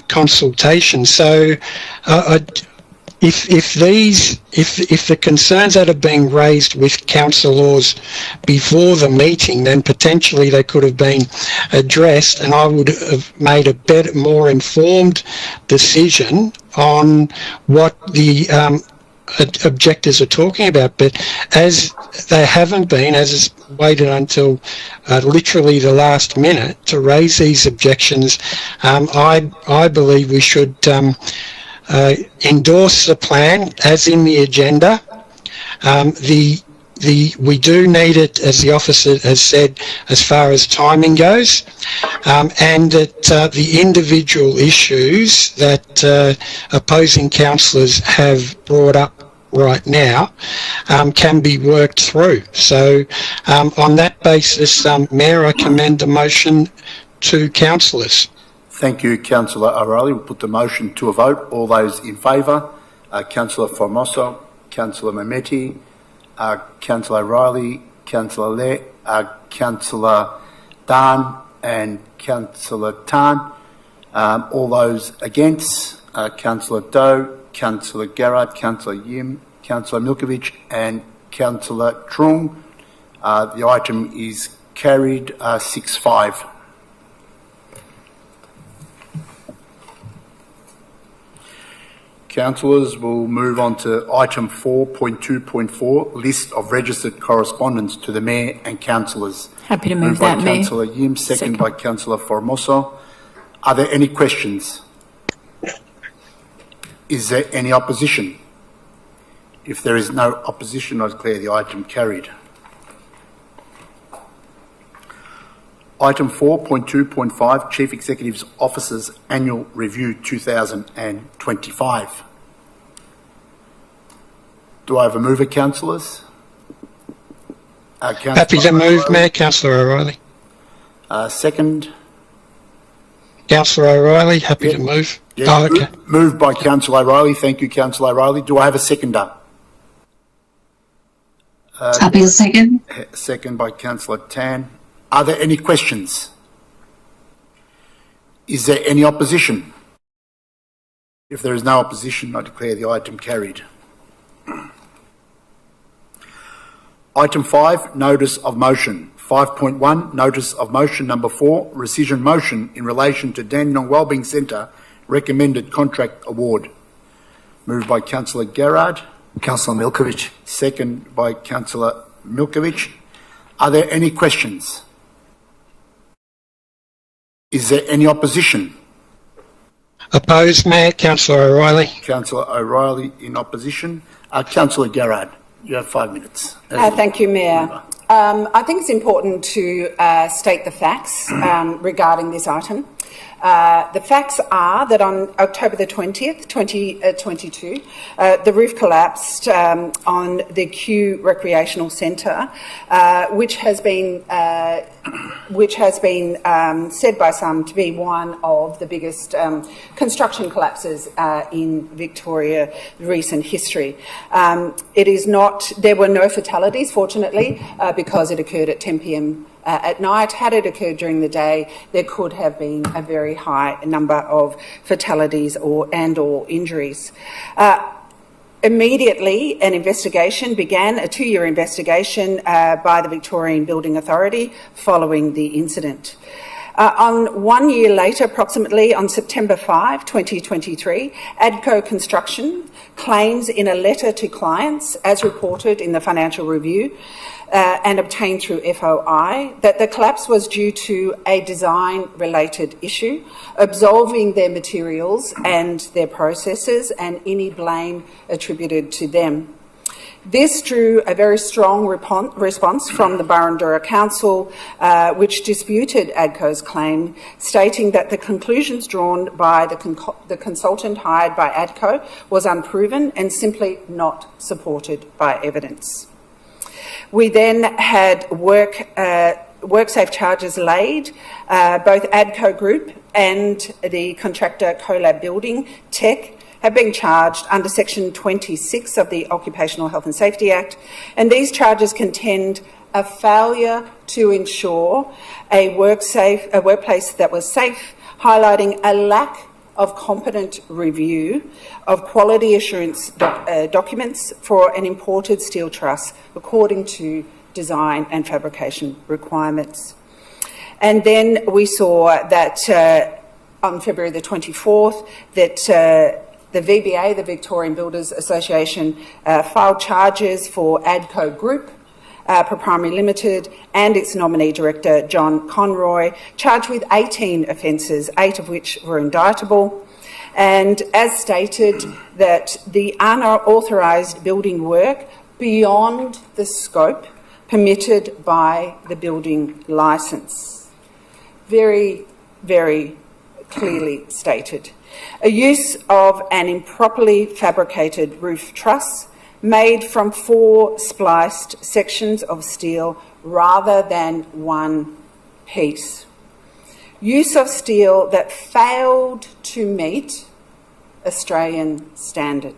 consultation. So if the concerns that are being raised with councillors before the meeting, then potentially they could have been addressed, and I would have made a better, more informed decision on what the objectors are talking about. But as they haven't been, as it's waited until literally the last minute to raise these objections, I believe we should endorse the plan as in the agenda. We do need it, as the officer has said, as far as timing goes, and that the individual issues that opposing councillors have brought up right now can be worked through. So on that basis, Mayor, I commend the motion to councillors. Thank you, Councillor O'Reilly. We'll put the motion to a vote. All those in favour, Councillor Formoso, Councillor Mehmeti, Councillor O'Reilly, Councillor Le, Councillor Dan and Councillor Tan. All those against, Councillor Doe, Councillor Garrard, Councillor Yim, Councillor Milkovich and Councillor Trung. The item is carried 6-5. Councillors, will move on to item 4.2.4, list of registered correspondence to the Mayor and Councillors. Happy to move that, by Mayor. Councillor Yim, second by Councillor Formoso. Are there any questions? Is there any opposition? If there is no opposition, I declare the item carried. Item 4.2.5, Chief Executive's Officer's Annual Review 2025. Do I have a mover, councillors? Happy to move, Mayor. Councillor O'Reilly. Second? Councillor O'Reilly, happy to move. Yeah, oh, okay. Moved by Councillor O'Reilly. Thank you, Councillor O'Reilly. Do I have a seconder? Happy to second. Second by Councillor Tan. Are there any questions? Is there any opposition? If there is no opposition, I declare the item carried. Item 5, Notice of Motion. 5.1, Notice of Motion number 4, Rescission Motion in relation to Dandenong Wellbeing Centre Recommended Contract Award. Moved by Councillor Garrard. Councillor Milkovich. Second by Councillor Milkovich. Are there any questions? Is there any opposition? Opposed, Mayor. Councillor O'Reilly. Councillor O'Reilly in opposition. Councillor Garrard, you have 5 minutes. Thank you, Mayor. I think it's important to state the facts regarding this item. The facts are that on October the 20th, 2022, the roof collapsed on the Kew Recreational Centre, which has been said by some to be one of the biggest construction collapses in Victoria recent history. It is not. There were no fatalities, fortunately, because it occurred at 10 p.m. At night. Had it occurred during the day, there could have been a very high number of fatalities or injuries. Immediately, an investigation began, a 2-year investigation by the Victorian Building Authority following the incident. On 1 year later, approximately on September 5, 2023, ADCO Construction claims in a letter to clients, as reported in the Financial Review, and obtained through FOI, that the collapse was due to a design-related issue, absolving their materials and their processes and any blame attributed to them. This drew a very strong response from the Barandura Council, which disputed ADCO's claim, stating that the conclusions drawn by the consultant hired by ADCO was unproven and simply not supported by evidence. We then had WorkSafe charges laid. Both ADCO Group and the contractor Colab Building Tech have been charged under Section 26 of the Occupational Health and Safety Act, and these charges contend a failure to ensure a workplace that was safe, highlighting a lack of competent review of quality assurance documents for an imported steel truss according to design and fabrication requirements. And then we saw that on February the 24th that the VBA, the Victorian Builders Association, filed charges for ADCO Group, Proprietary Limited, and its nominee director, John Conroy, charged with 18 offences, 8 of which were indictable. And as stated, that the unauthorised building work beyond the scope permitted by the building licence. Very, very clearly stated. A use of an improperly fabricated roof truss made from 4 spliced sections of steel rather than one piece. Use of steel that failed to meet Australian standard.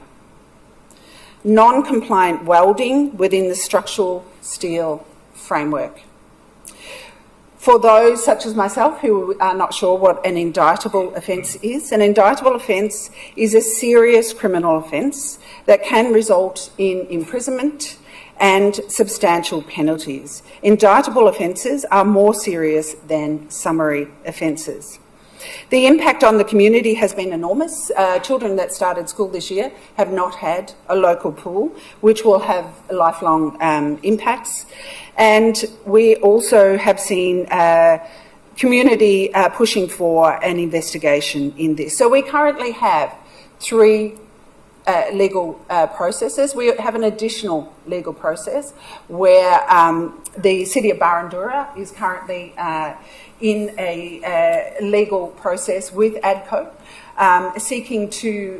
Non-compliant welding within the structural steel framework. For those such as myself who are not sure what an indictable offence is, an indictable offence is a serious criminal offence that can result in imprisonment and substantial penalties. Indictable offences are more serious than summary offences. The impact on the community has been enormous. Children that started school this year have not had a local pool, which will have lifelong impacts. And we also have seen community pushing for an investigation in this. So we currently have 3 legal processes. We have an additional legal process where the City of Barandura is currently in a legal process with ADCO, seeking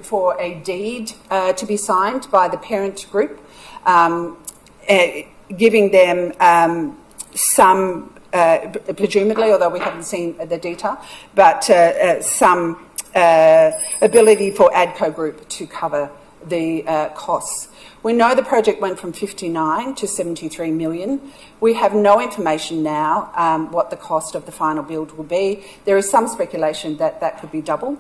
for a deed to be signed by the parent group, giving them some, presumably, although we haven't seen the detail, but some ability for ADCO Group to cover the costs. We know the project went from 59 to 73 million. We have no information now what the cost of the final build will be. There is some speculation that that could be double,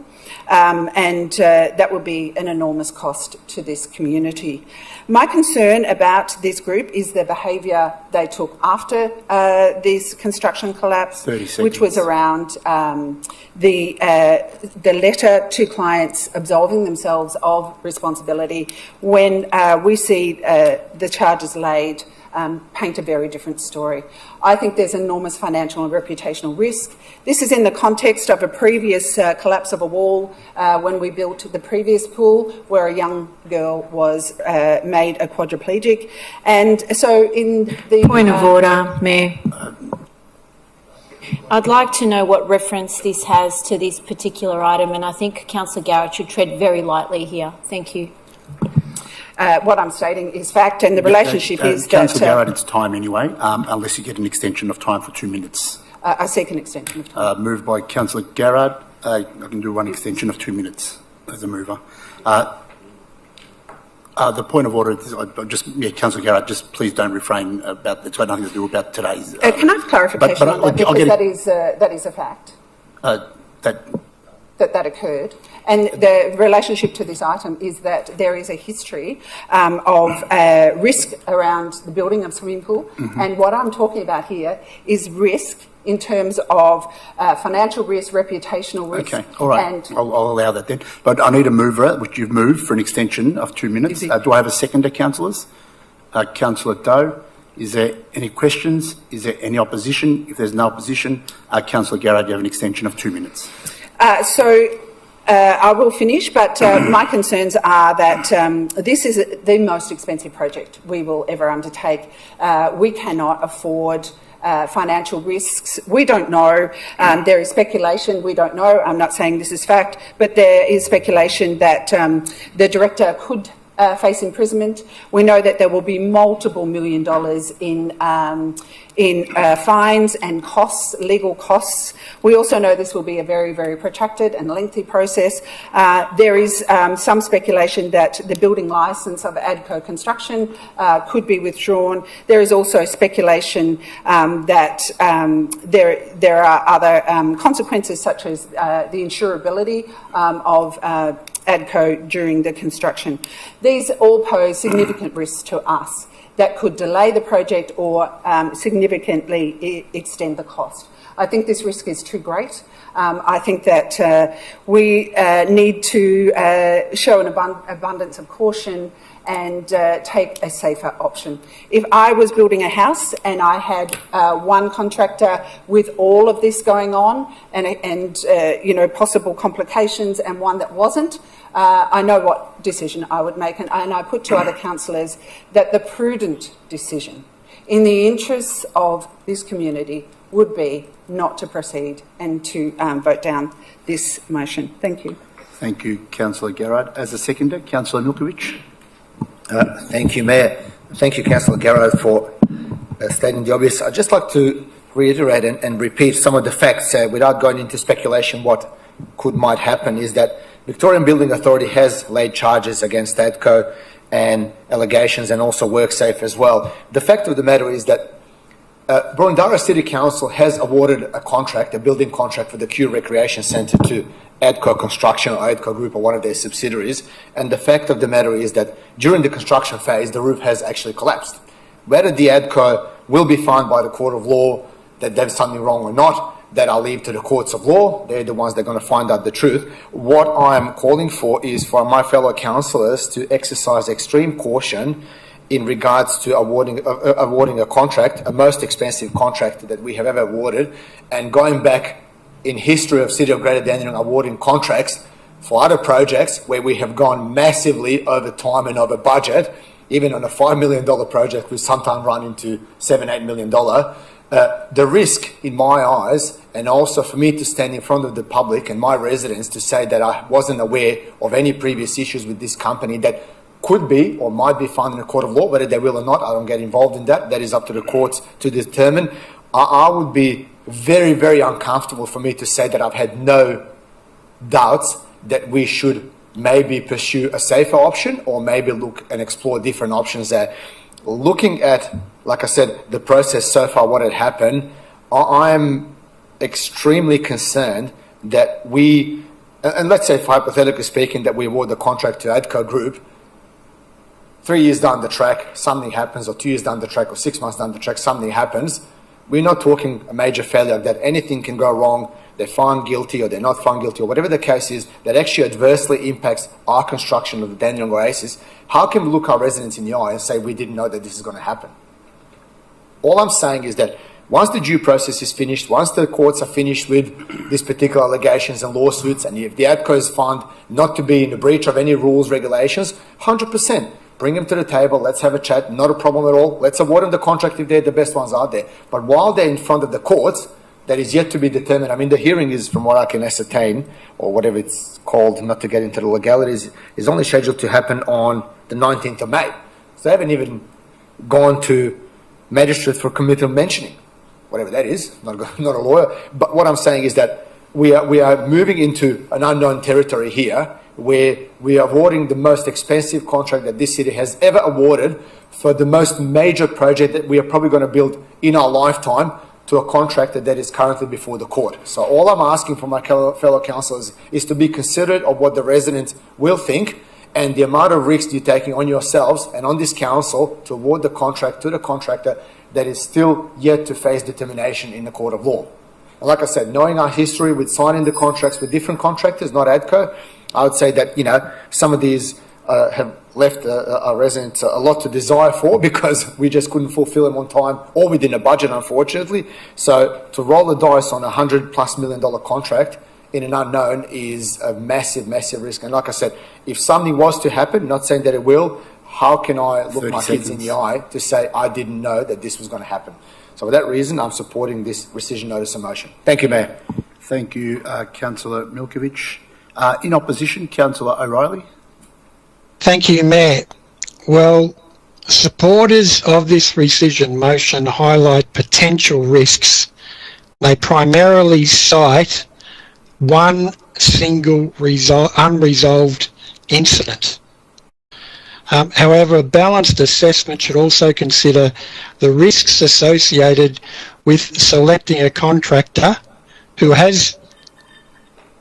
and that would be an enormous cost to this community. My concern about this group is the behaviour they took after this construction collapse, which was around the letter to clients absolving themselves of responsibility when we see the charges laid paint a very different story. I think there's enormous financial and reputational risk. This is in the context of a previous collapse of a wall when we built the previous pool where a young girl was made a quadriplegic. And so in the... Point of order, Mayor. I'd like to know what reference this has to this particular item, and I think Councillor Garrett should tread very lightly here. Thank you. What I'm stating is fact, and the relationship is that... Councillor Garrett, it's time anyway, unless you get an extension of time for 2 minutes. I seek an extension of time. Moved by Councillor Garrett. I can do one extension of 2 minutes as a mover. The point of order is, Councillor Garrett, just please don't refrain about it's got nothing to do about today's... can I have clarification on that? Because that is a fact. That occurred. And the relationship to this item is that there is a history of risk around the building of swimming pool. And what I'm talking about here is risk in terms of financial risk, reputational risk. Okay, all right. And I'll allow that then. But I need a mover, which you've moved for an extension of 2 minutes. Do I have a seconder, councillors? Councillor Doe. Is there any questions? Is there any opposition? If there's no opposition, Councillor Garrett, you have an extension of 2 minutes. So I will finish, but my concerns are that this is the most expensive project we will ever undertake. We cannot afford financial risks. We don't know. There is speculation. We don't know. I'm not saying this is fact, but there is speculation that the director could face imprisonment. We know that there will be multiple $1 million in fines and costs, legal costs. We also know this will be a very, very protracted and lengthy process. There is some speculation that the building licence of ADCO construction could be withdrawn. There is also speculation that there are other consequences, such as the insurability of ADCO during the construction. These all pose significant risks to us that could delay the project or significantly extend the cost. I think this risk is too great. I think that we need to show an abundance of caution and take a safer option. If I was building a house and I had one contractor with all of this going on and you know, possible complications, and one that wasn't, I know what decision I would make, and I put to other councillors that the prudent decision in the interests of this community would be not to proceed and to vote down this motion. Thank you. Thank you, Councillor Garrard. As a seconder, Councillor Milkovich. Thank you, Mayor. Thank you, Councillor Garrard, for stating the obvious. I'd just like to reiterate and repeat some of the facts without going into speculation. What might happen is that Victorian Building Authority has laid charges against ADCO and allegations, and also WorkSafe as well. The fact of the matter is that Boroondara City Council has awarded a contract, a building contract for the Q Recreation Centre to ADCO Construction or ADCO Group or one of their subsidiaries. And the fact of the matter is that during the construction phase, the roof has actually collapsed. Whether the ADCO will be found by the court of law that there's something wrong or not, that I'll leave to the courts of law. They're the ones that are going to find out the truth. What I'm calling for is for my fellow councillors to exercise extreme caution in regards to awarding a contract, a most expensive contract that we have ever awarded, and going back in history of City of Greater Dandenong awarding contracts for other projects where we have gone massively over time and over budget, even on a $5 million project, we sometimes run into $7-8 million. The risk, in my eyes, and also for me to stand in front of the public and my residents to say that I wasn't aware of any previous issues with this company that could be or might be found in a court of law, whether they will or not, I don't get involved in that. That is up to the courts to determine. I would be very, very uncomfortable for me to say that I've had no doubts that we should maybe pursue a safer option or maybe look and explore different options there. Looking at, like I said, the process so far, what had happened, I'm extremely concerned that we, and let's say hypothetically speaking, that we award the contract to ADCO Group, 3 years down the track, something happens, or 2 years down the track, or 6 months down the track, something happens. We're not talking a major failure, that anything can go wrong, they're found guilty or they're not found guilty, or whatever the case is, that actually adversely impacts our construction of the Dandenong Oasis. How can we look our residents in the eye and say we didn't know that this is going to happen? All I'm saying is that once the due process is finished, once the courts are finished with these particular allegations and lawsuits, and if the ADCO is found not to be in the breach of any rules, regulations, 100%. Bring them to the table, let's have a chat, not a problem at all. Let's award them the contract if they're the best ones out there. But while they're in front of the courts, that is yet to be determined. I mean, the hearing is, from what I can ascertain, or whatever it's called, not to get into the legalities, is only scheduled to happen on the 19th of May. So they haven't even gone to magistrate for committal mentioning, whatever that is, not a lawyer. But what I'm saying is that we are moving into an unknown territory here, where we are awarding the most expensive contract that this city has ever awarded for the most major project that we are probably going to build in our lifetime to a contractor that is currently before the court. So all I'm asking from my fellow councillors is to be considerate of what the residents will think and the amount of risk you're taking on yourselves and on this council to award the contract to the contractor that is still yet to face determination in the court of law. And like I said, knowing our history with signing the contracts with different contractors, not ADCO, I would say that, you know, some of these have left our residents a lot to desire for because we just couldn't fulfill them on time or within a budget, unfortunately. So to roll the dice on $100+ million contract in an unknown is a massive, massive risk. And like I said, if something was to happen, not saying that it will, how can I look my kids in the eye to say I didn't know that this was going to happen? So for that reason, I'm supporting this rescission notice of motion. Thank you, Mayor. Thank you, Councillor Milkovich. In opposition, Councillor O'Reilly. Thank you, Mayor. Well, supporters of this rescission motion highlight potential risks. They primarily cite one single unresolved incident. However, a balanced assessment should also consider the risks associated with selecting a contractor who has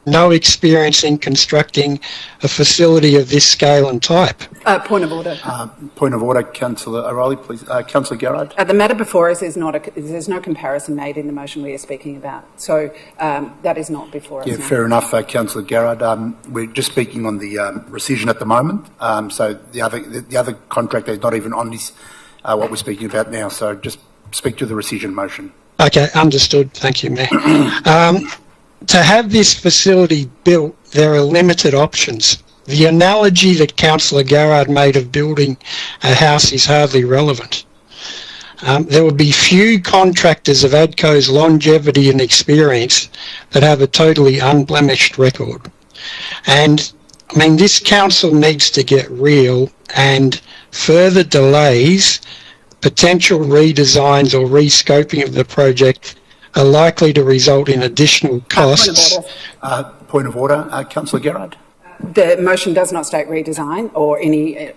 no experience in constructing a facility of this scale and type. Point of order. Point of order, Councillor O'Reilly, please. Councillor Garrard. The matter before us is not there's no comparison made in the motion we are speaking about. So that is not before us. Yeah, now. fair enough, Councillor Garrard. We're just speaking on the rescission at the moment. So the other contractor is not even on this, what we're speaking about now. So just speak to the rescission motion. Okay, understood. Thank you, Mayor. To have this facility built, there are limited options. The analogy that Councillor Garrard made of building a house is hardly relevant. There would be few contractors of ADCO's longevity and experience that have a totally unblemished record. And, I mean, this council needs to get real, and further delays, potential redesigns or rescoping of the project are likely to result in additional costs. Point of order, Councillor Garrard. The motion does not state redesign or any,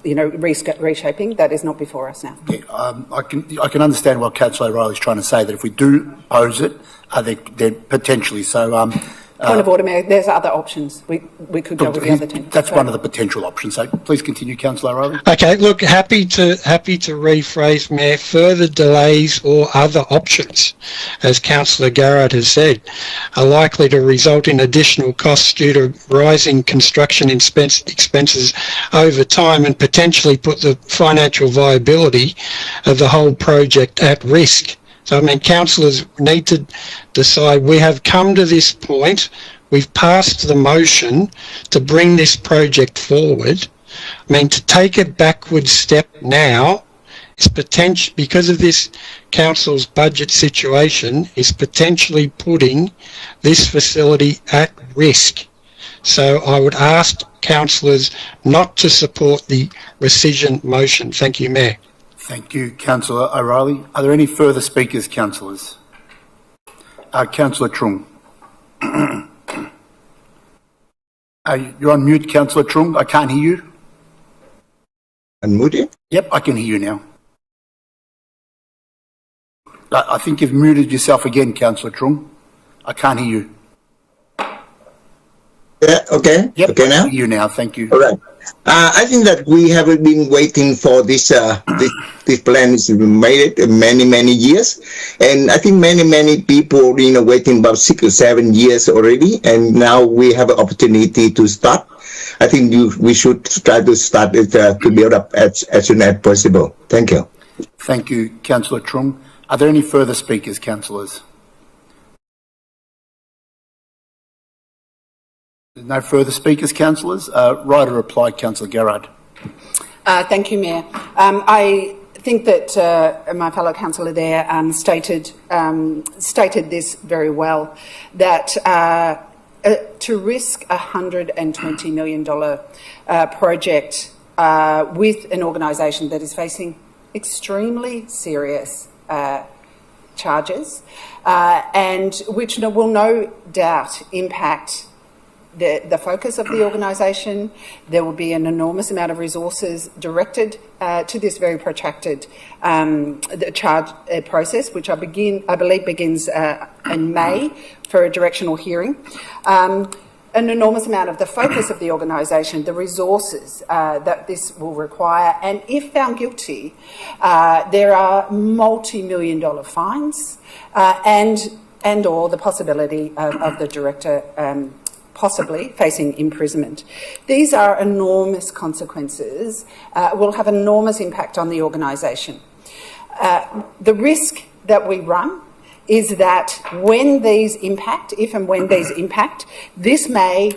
reshaping. That is not before us now. Yeah, I can understand what Councillor O'Reilly is trying to say, that if we do oppose it, they're potentially so. Point of order, Mayor. There's other options. We could go with the other 10. That's one of the potential options. So please continue, Councillor O'Reilly. Okay, look, happy to rephrase, Mayor. Further delays or other options, as Councillor Garrard has said, are likely to result in additional costs due to rising construction expenses over time and potentially put the financial viability of the whole project at risk. So, I mean, councillors need to decide. We have come to this point. We've passed the motion to bring this project forward. I mean, to take a backward step now is potential, because of this council's budget situation, is potentially putting this facility at risk. So I would ask councillors not to support the rescission motion. Thank you, Mayor. Thank you, Councillor O'Reilly. Are there any further speakers, councillors? Councillor Trung. You're on mute, Councillor Trung. I can't hear you. Unmuted? Yep, I can hear you now. I think you've muted yourself again, Councillor Trung. I can't hear you. Yeah, okay. Yep, okay now? I hear you now. Thank you. All right. I think that we have been waiting for this this plan is made many years, and I think many people waiting about 6 or 7 years already, and now we have an opportunity to start. I think we should try to start it to build up as soon as possible. Thank you. Thank you, Councillor Trung. Are there any further speakers, councillors? No further speakers, councillors. Right, a reply, Councillor Garrard. Thank you, Mayor. I think that my fellow councillor there stated this very well, that to risk $120 million project with an organisation that is facing extremely serious charges and which will no doubt impact the focus of the organisation. There will be an enormous amount of resources directed to this very protracted charge process, which I believe begins in May for a directional hearing. An enormous amount of the focus of the organisation, the resources that this will require, and if found guilty, there are multi-million-dollar fines and or the possibility of the director possibly facing imprisonment. These are enormous consequences, will have enormous impact on the organisation. The risk that we run is that when these impact, if and when these impact, this may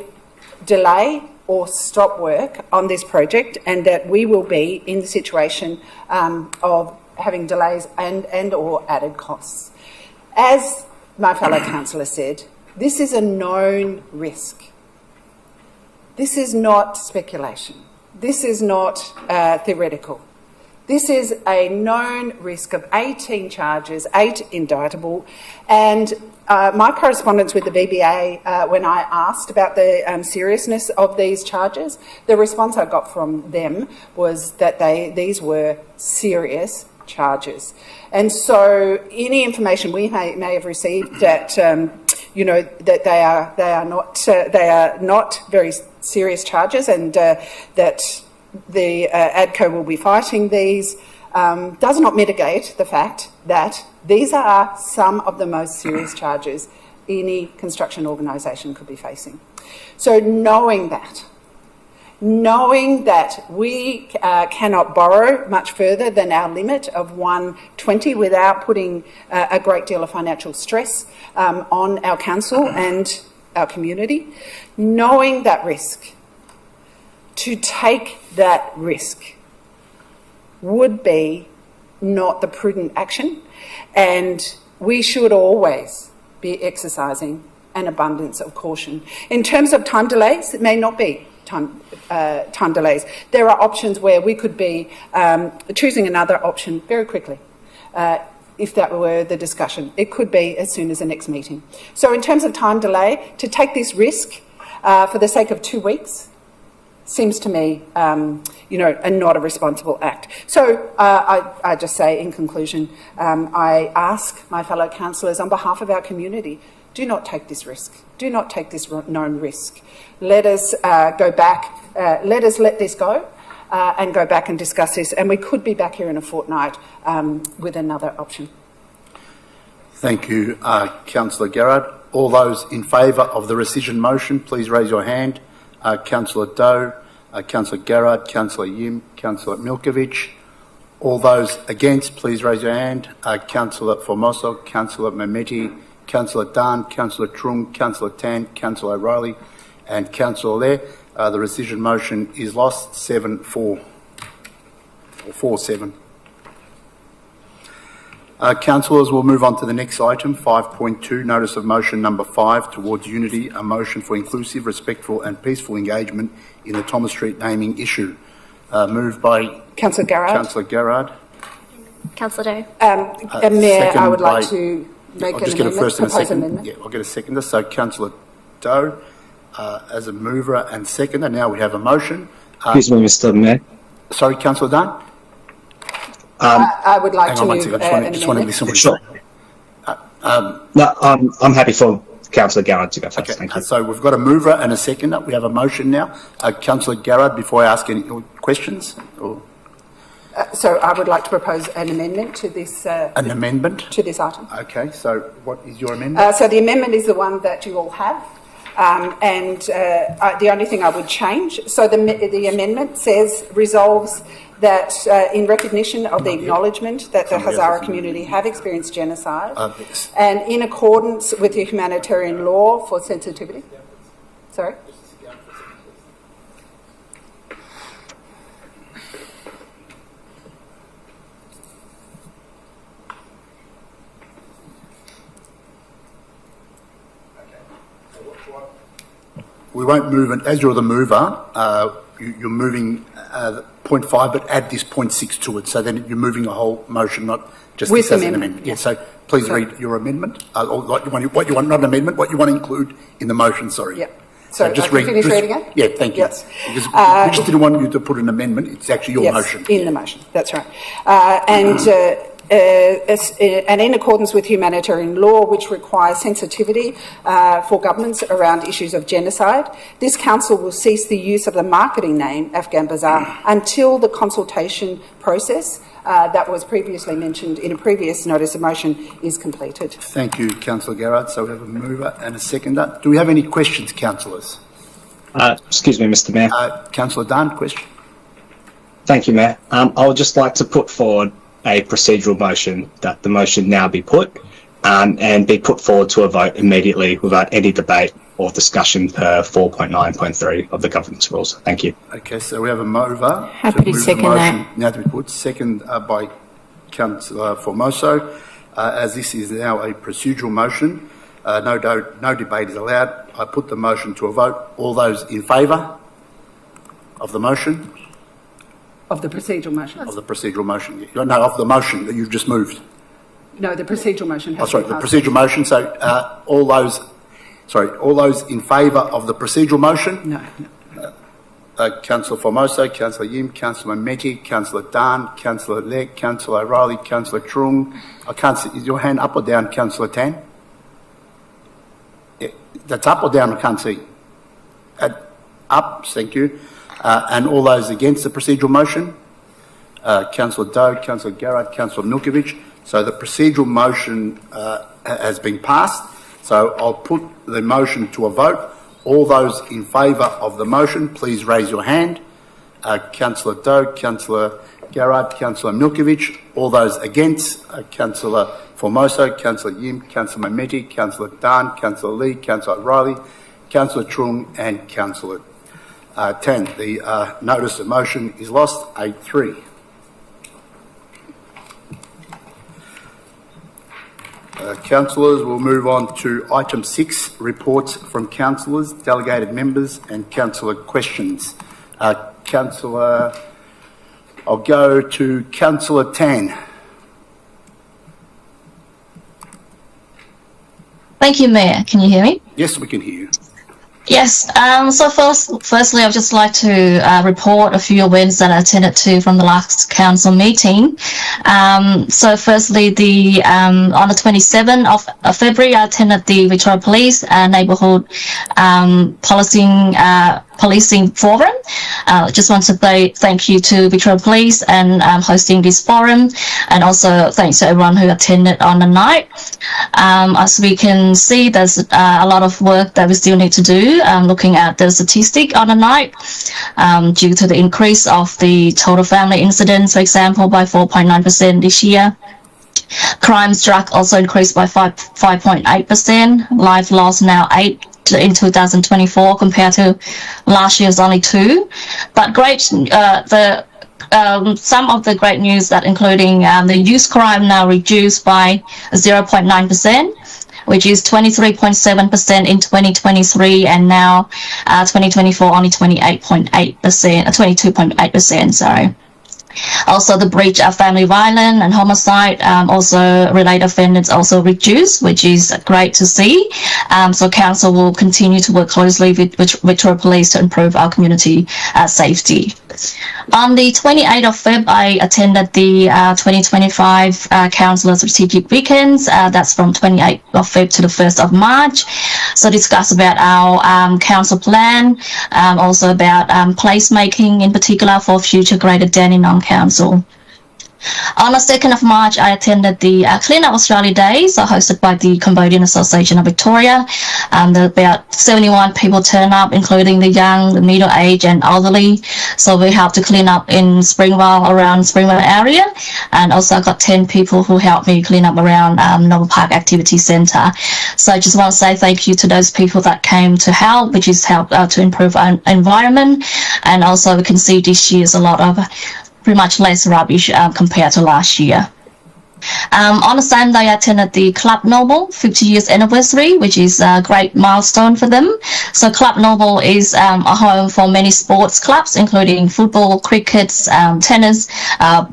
delay or stop work on this project, and that we will be in the situation of having delays and or added costs. As my fellow councillor said, this is a known risk. This is not speculation. This is not theoretical. This is a known risk of 18 charges, 8 indictable, and my correspondence with the BBA when I asked about the seriousness of these charges, the response I got from them was that these were serious charges. And so any information we may have received that that they are not very serious charges, and that the ADCO will be fighting these, does not mitigate the fact that these are some of the most serious charges any construction organisation could be facing. So knowing that we cannot borrow much further than our limit of 120 without putting a great deal of financial stress on our council and our community, knowing that risk, to take that risk would be not the prudent action, and we should always be exercising an abundance of caution. In terms of time delays, it may not be time delays. There are options where we could be choosing another option very quickly. If that were the discussion, it could be as soon as the next meeting. So in terms of time delay, to take this risk for the sake of 2 weeks seems to me, not a responsible act. So I just say in conclusion, I ask my fellow councillors on behalf of our community, do not take this risk. Do not take this known risk. Let us go back, let us let this go and go back and discuss this. And we could be back here in a fortnight with another option. Thank you, Councillor Garrard. All those in favour of the rescission motion, please raise your hand. Councillor Doe, Councillor Garrard, Councillor Yim, Councillor Milkovich. All those against, please raise your hand. Councillor Formoso, Councillor Mehmeti, Councillor Dan, Councillor Trung, Councillor Tan, Councillor O'Reilly and Councillor Lair. The rescission motion is lost, 7-4, or 4-7. Councillors, we'll move on to the next item, 5.2, Notice of Motion Number 5, Towards Unity, a motion for inclusive, respectful and peaceful engagement in the Thomas Street naming issue. Moved by Councillor Garrard. Councillor Garrard. Councillor Doe. Mayor, I would like to make I'll an just get a amendment, first and a propose second. amendment. Yeah, I'll get a seconder. So Councillor Doe as a mover and seconder. Now we have a motion. Excuse me, Mr. Mayor. Sorry, Councillor Dunn. I would like to Hang on one move second. I just want to listen. Sure. No, I'm happy for Councillor Garrard to go first. Okay, Thank you. so we've got a mover and a seconder. We have a motion now. Councillor Garrard, before I ask any questions, or So I would like to propose an amendment to this. an amendment? To this item. Okay, so what is your amendment? So the amendment is the one that you all have, the only thing I would change. So the amendment says resolves that in recognition of the acknowledgement that the Hazara community have experienced genocide, and in accordance with the humanitarian law for sensitivity. Sorry. We won't move, and as you're the mover, you're moving 0.5, but add this 0.6 to it. So then you're moving a whole motion, not just With this as an amendment. amendment. Yeah. So please read your amendment, or what you want, not an amendment, what you want to include in the motion. Sorry. Yeah. So just finish reading it? Yeah, thank you. Yes. Because we just didn't want you to put an amendment. It's actually your motion. In the motion. That's right. And in accordance with humanitarian law, which requires sensitivity for governments around issues of genocide, this council will cease the use of the marketing name Afghan Bazaar until the consultation process that was previously mentioned in a previous notice of motion is completed. Thank you, Councillor Garrard. So we have a mover and a seconder. Do we have any questions, councillors? Excuse me, Mr. Mayor. Councillor Dunn, question. Thank you, Mayor. I would just like to put forward a procedural motion that the motion now be put and be put forward to a vote immediately without any debate or discussion per 4.9.3 of the governance rules. Thank you. Okay, so we have a mover. Happy to move the second motion that. now to be put. Second by Councillor Formoso. As this is now a procedural motion, no debate is allowed. I put the motion to a vote. All those in favour of the motion? Of the procedural motion. Of the procedural motion. No, of the motion that you've just moved. No, the procedural motion has Sorry, been the passed. procedural motion. So all those in favour of the procedural motion? No. Councillor Formoso, Councillor Yim, Councillor Mehmeti, Councillor Dan, Councillor Legg, Councillor O'Reilly, Councillor Trung. I can't see. Is your hand up or down, Councillor Tan? Yeah, that's up or down? I can't see. Up, thank you. And all those against the procedural motion? Councillor Doe, Councillor Garrard, Councillor Milkovich. So the procedural motion has been passed. So I'll put the motion to a vote. All those in favour of the motion, please raise your hand. Councillor Doe, Councillor Garrard, Councillor Milkovich. All those against, Councillor Formoso, Councillor Yim, Councillor Mehmeti, Councillor Dan, Councillor Lee, Councillor O'Reilly, Councillor Trung and Councillor Tan. The notice of motion is lost. 8-3. Councillors, we'll move on to item 6, reports from councillors, delegated members and councillor questions. Councillor, I'll go to Councillor Tan. Thank you, Mayor. Can you hear me? Yes, we can hear you. Yes. So firstly, I'd just like to report a few events that I attended to from the last council meeting. So firstly, on the 27th of February, I attended the Victoria Police neighbourhood policing forum. Just want to say thank you to Victoria Police and hosting this forum, and also thanks to everyone who attended on the night. As we can see, there's a lot of work that we still need to do, looking at the statistic on the night, due to the increase of the total family incidents, for example, by 4.9% this year. Crime struck also increased by 5.8%. Life lost now 8 in 2024 compared to last year's only 2. But some of the great news that including the youth crime now reduced by 0.9%, which is 23.7% in 2023, and now 2024 only 22.8%, sorry. Also, the breach of family violence and homicide, also related offenders also reduced, which is great to see. So council will continue to work closely with Victoria Police to improve our community safety. On the 28th of Feb, I attended the 2025 Councillor Strategic Weekends. That's from 28th of Feb to the 1st of March. So discuss about our council plan, also about placemaking in particular for future Greater Dandenong Council. On the 2nd of March, I attended the Clean Up Australia Days, hosted by the Cambodian Association of Victoria. About 71 people turned up, including the young, the middle-aged and elderly. So we helped to clean up in Springvale, around Springvale area. And also I got 10 people who helped me clean up around Noble Park Activity Centre. So I just want to say thank you to those people that came to help, which is help to improve our environment. And also we can see this year's a lot of pretty much less rubbish compared to last year. On the same day, I attended the Club Noble 50 years anniversary, which is a great milestone for them. So Club Noble is a home for many sports clubs, including football, cricket, tennis,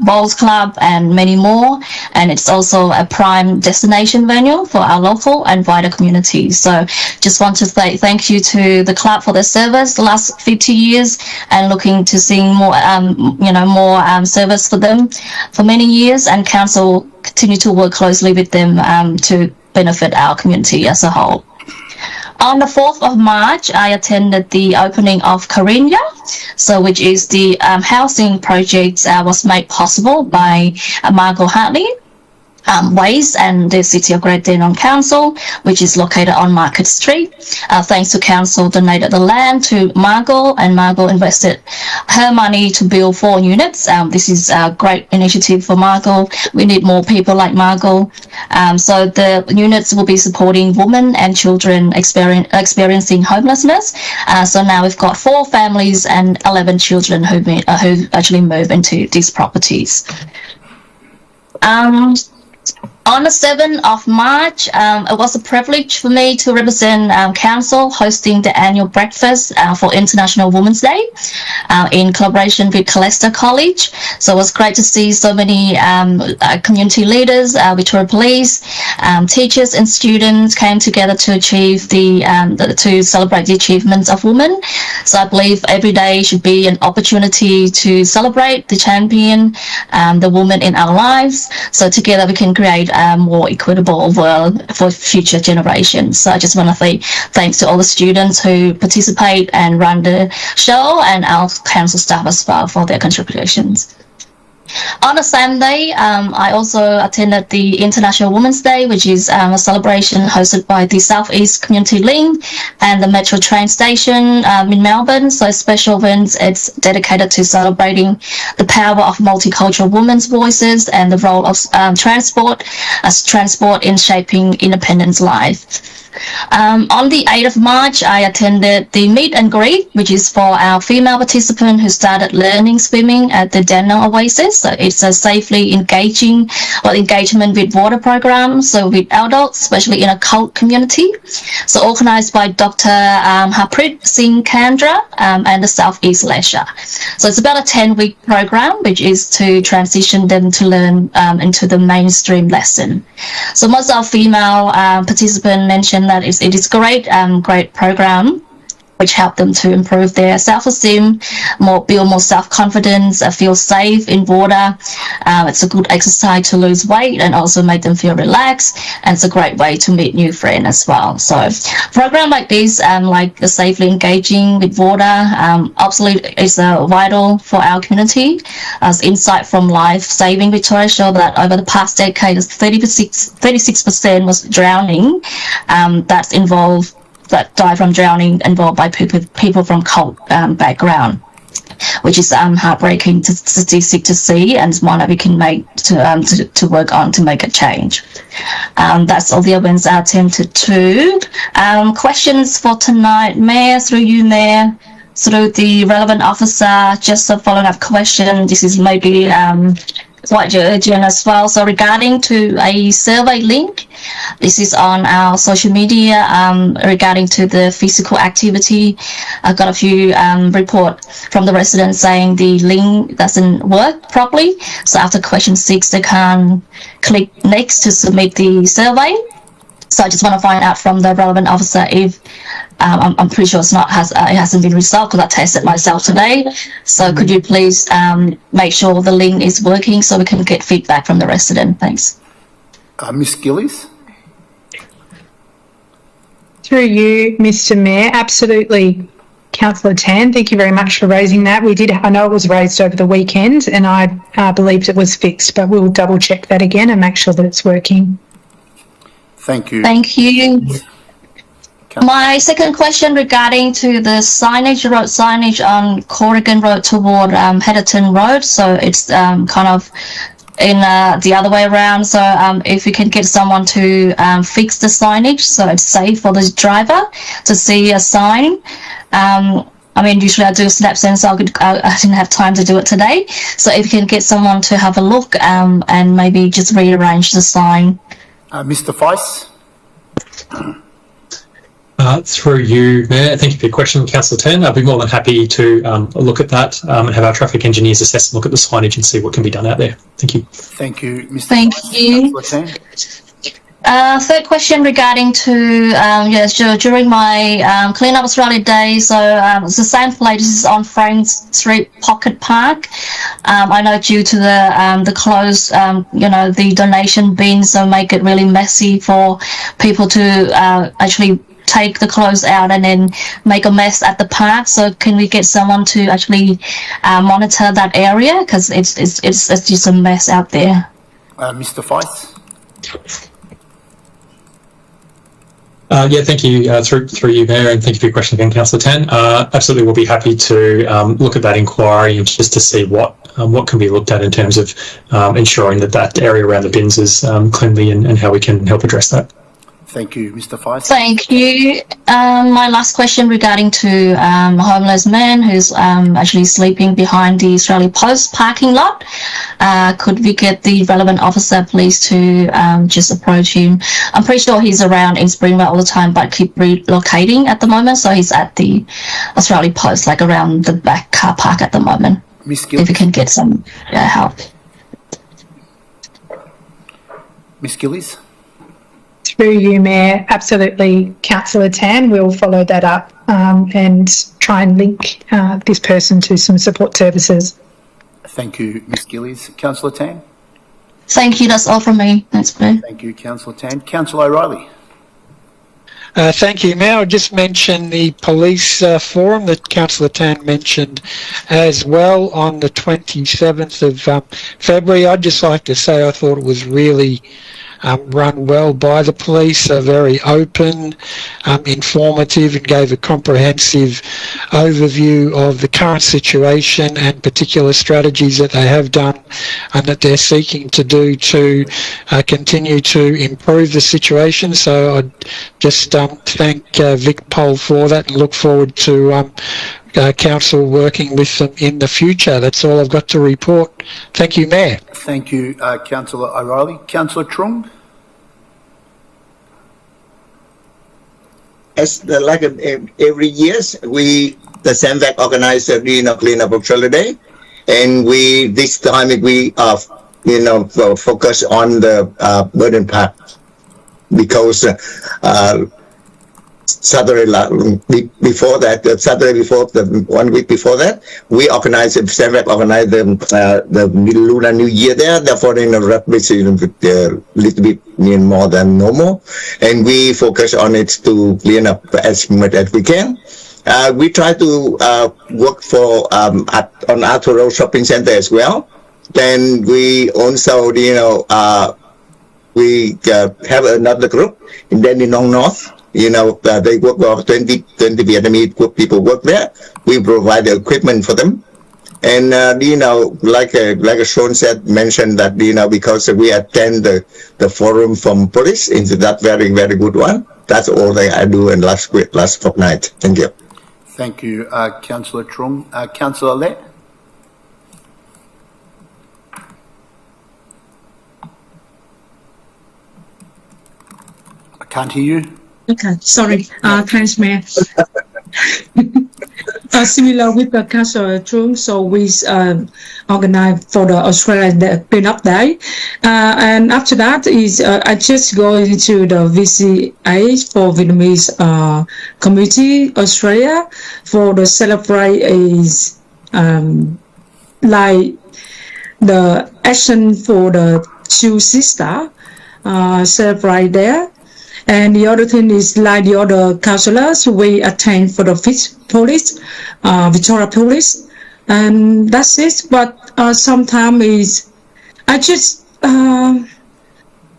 bowls club, and many more. And it's also a prime destination venue for our local and wider community. So just want to say thank you to the club for their service the last 50 years, and looking to seeing more, more service for them for many years. And council continue to work closely with them to benefit our community as a whole. On the 4th of March, I attended the opening of Karinya, which is the housing project was made possible by Margot Hartley. ways, and the City of Greater Dandenong Council, which is located on Market Street. Thanks to Council donated the land to Margot, and Margot invested her money to build 4 units. This is a great initiative for Margot. We need more people like Margot. So the units will be supporting women and children experiencing homelessness. So now we've got 4 families and 11 children who actually move into these properties. On the 7th of March, it was a privilege for me to represent Council hosting the annual breakfast for International Women's Day in collaboration with Colester College. So it was great to see so many community leaders, Victoria Police, teachers and students came together to achieve to celebrate the achievements of women. So I believe every day should be an opportunity to celebrate the champion, the woman in our lives. So together we can create a more equitable world for future generations. So I just want to say thanks to all the students who participate and run the show, and our council staff as well for their contributions. On the same day, I also attended the International Women's Day, which is a celebration hosted by the South East Community Link and the Metro train station in Melbourne. So a special event, it's dedicated to celebrating the power of multicultural women's voices and the role of transport in shaping independent life. On the 8th of March, I attended the meet and greet, which is for our female participant who started learning swimming at the Dandenong Oasis. So it's a safely engagement with water program, so with adults, especially in a cult community. So organised by Dr. Harpreet Singh Kandra and the South East Leisure. So it's about a 10-week program, which is to transition them to learn into the mainstream lesson. So most of our female participants mentioned that it is great program, which help them to improve their self-esteem, build more self-confidence, feel safe in water. It's a good exercise to lose weight and also make them feel relaxed. And it's a great way to meet new friends as well. So program like this, like the safely engaging with water, absolutely is vital for our community. As insight from Life Saving Victoria show that over the past decade, 36% was drowning that die from drowning involved by people from cult background, which is heartbreaking statistic to see, and one that we can make to work on to make a change. That's all the events I attempted to. Questions for tonight, Mayor, through you, Mayor, through the relevant officer, just a following up question. This is maybe quite urgent as well. So regarding to a survey link, this is on our social media regarding to the physical activity. I've got a few report from the residents saying the link doesn't work properly. So after question 6, they can't click next to submit the survey. So I just want to find out from the relevant officer if I'm pretty sure it hasn't been resolved because I tested myself today. So could you please make sure the link is working so we can get feedback from the resident? Thanks. Ms. Gillies? Through you, Mr. Mayor, absolutely. Councillor Tan, thank you very much for raising that. I know it was raised over the weekend and I believed it was fixed, but we'll double check that again and make sure that it's working. Thank you. Thank you. My second question regarding to the road signage on Corrigan Road toward Heatherton Road. So it's kind of in the other way around. So if you can get someone to fix the signage so it's safe for the driver to see a sign. I mean, usually I do snap sensor. I didn't have time to do it today. So if you can get someone to have a look and maybe just rearrange the sign. Mr. Feiss? Through you, Mayor, thank you for your question, Councillor Tan. I'd be more than happy to look at that and have our traffic engineers assess and look at the signage and see what can be done out there. Thank you. Thank you, Mr. Thank you. Councillor Tan? Third question regarding to during my Clean Up Australia Day, so it's the same place. This is on Frank Street Pocket Park. I know due to the closed, the donation bins, so make it really messy for people to actually take the clothes out and then make a mess at the park. So can we get someone to actually monitor that area because it's just a mess out there? Mr. Feiss? Yeah, thank you, through you, Mayor, and thank you for your question again, Councillor Tan. Absolutely, we'll be happy to look at that inquiry and just to see what can be looked at in terms of ensuring that area around the bins is cleanly and how we can help address that. Thank you, Mr. Feist. Thank you. My last question regarding to a homeless man who's actually sleeping behind the Australia Post parking lot. Could we get the relevant officer, please, to just approach him? I'm pretty sure he's around in Springvale all the time, but keep relocating at the moment. So he's at the Australia Post, like around the back car park at the moment. Ms. Gillies. If you can get some help. Ms. Gillies. Through you, Mayor, absolutely, Councillor Tan. We'll follow that up and try and link this person to some support services. Thank you, Ms. Gillies. Councillor Tan. Thank you. That's all from me. Thanks, Mayor. Thank you, Councillor Tan. Councillor O'Reilly. Thank you, Mayor. I'll just mention the police forum that Councillor Tan mentioned as well on the 27th of February. I'd just like to say I thought it was really run well by the police, very open, informative, and gave a comprehensive overview of the current situation and particular strategies that they have done and that they're seeking to do to continue to improve the situation. So I'd just thank Vic Pol for that and look forward to Council working with them in the future. That's all I've got to report. Thank you, Mayor. Thank you, Councillor O'Reilly. Councillor Trung. As like every year, the SAMVAC organize a cleanup of holiday, and this time we focus on the burden part because Saturday before that, Saturday before the 1 week before that, we organized SAMVAC organized the Lunar New Year there. Therefore, represent a little bit more than normal, and we focus on it to clean up as much as we can. We try to work for on Arthur Road Shopping Center as well. Then we also, we have another group in Dandenong North. They work with 20 Vietnamese people work there. We provide the equipment for them. And, like Sean mentioned that, because we attend the forum from police into that very, very good one. That's all that I do in last fortnight. Thank you. Thank you, Councillor Trung. Councillor Lett. I can't hear you. Okay, sorry. Thanks, Mayor. Similar with the Councillor Trung, so we organized for the Australian Cleanup Day. And after that is I just go into the VCA for Vietnamese community Australia for the celebrate is like the action for the two sisters celebrate there. And the other thing is like the other councillors, we attend for the police, Victoria Police, and that's it. But sometimes I just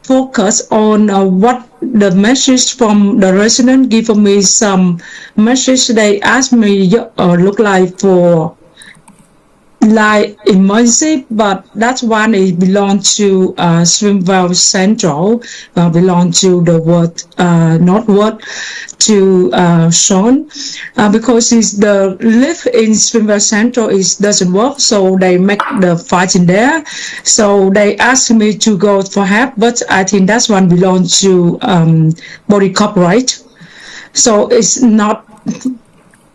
focus on what the message from the resident give me some message. They ask me look like for like emergency, but that one is belong to Springvale Central, belong to the word not word to Sean, because it's the lift in Springvale Central doesn't work, so they make the fighting there. So they asked me to go for help, but I think that one belongs to body corporate, so it's not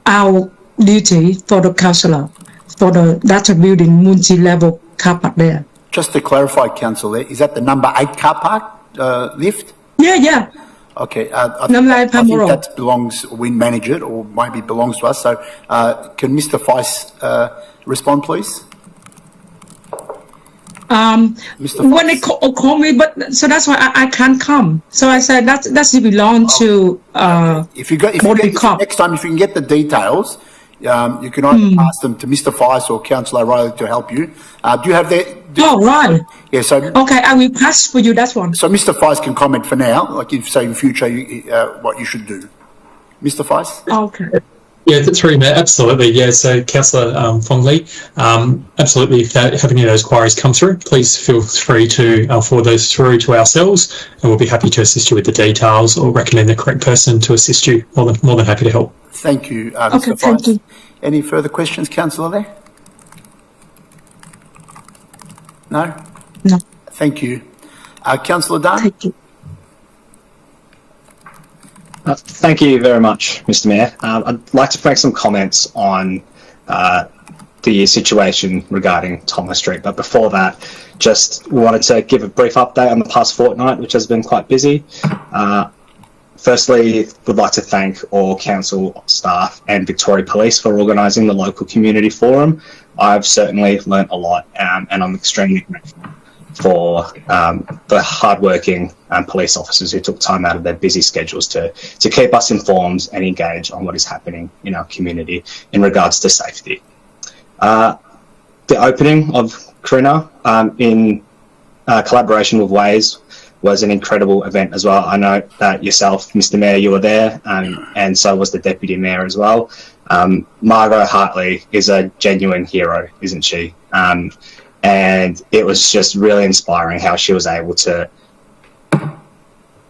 our duty for the councillor. For the data building multi-level car park there. Just to clarify, Councillor, is that the number 8 car park lift? Yeah. Okay. I think that belongs, we manage it, or maybe belongs to us. So can Mr. Feist respond, please? When they call me, but so that's why I can't come. So I said that's belong to if next time if you can get the details. You can either pass them to Mr. Feist or Councillor O'Reilly to help you. Do you have Oh, right. Yeah, so Okay, I will pass for you that one. so Mr. Feist can comment for now, like if say in future what you should do. Mr. Feist? Okay. Yeah, through Matt, absolutely. Yeah, so Councillor Fongley, absolutely. If have any of those queries come through, please feel free to forward those through to ourselves, and we'll be happy to assist you with the details or recommend the correct person to assist you. More than happy to help. Thank you, Mr. Okay, Feist. thank you. Any further questions, Councillor, there? No? No. Thank you. Councillor Dunn? Thank you. Thank you very much, Mr. Mayor. I'd like to make some comments on the situation regarding Thomas Street, but before that, just wanted to give a brief update on the past fortnight, which has been quite busy. Firstly, would like to thank all council staff and Victoria Police for organising the local community forum. I've certainly learnt a lot, and I'm extremely grateful for the hardworking police officers who took time out of their busy schedules to keep us informed and engaged on what is happening in our community in regards to safety. The opening of Carina in collaboration with Waze was an incredible event as well. I know that yourself, Mr. Mayor, you were there, and so was the Deputy Mayor as well. Margot Hartley is a genuine hero, isn't she? And it was just really inspiring how she was able to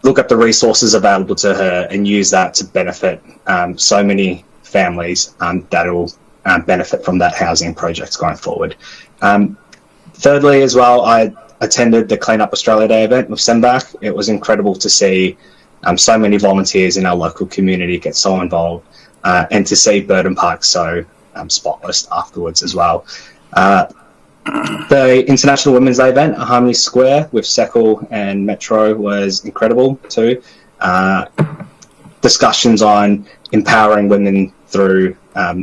look at the resources available to her and use that to benefit so many families that will benefit from that housing project going forward. Thirdly, as well, I attended the Clean Up Australia Day event with Sembach. It was incredible to see so many volunteers in our local community get so involved and to see Burton Park so spotless afterwards as well. The International Women's Day event at Harmony Square with Seckle and Metro was incredible too. Discussions on empowering women through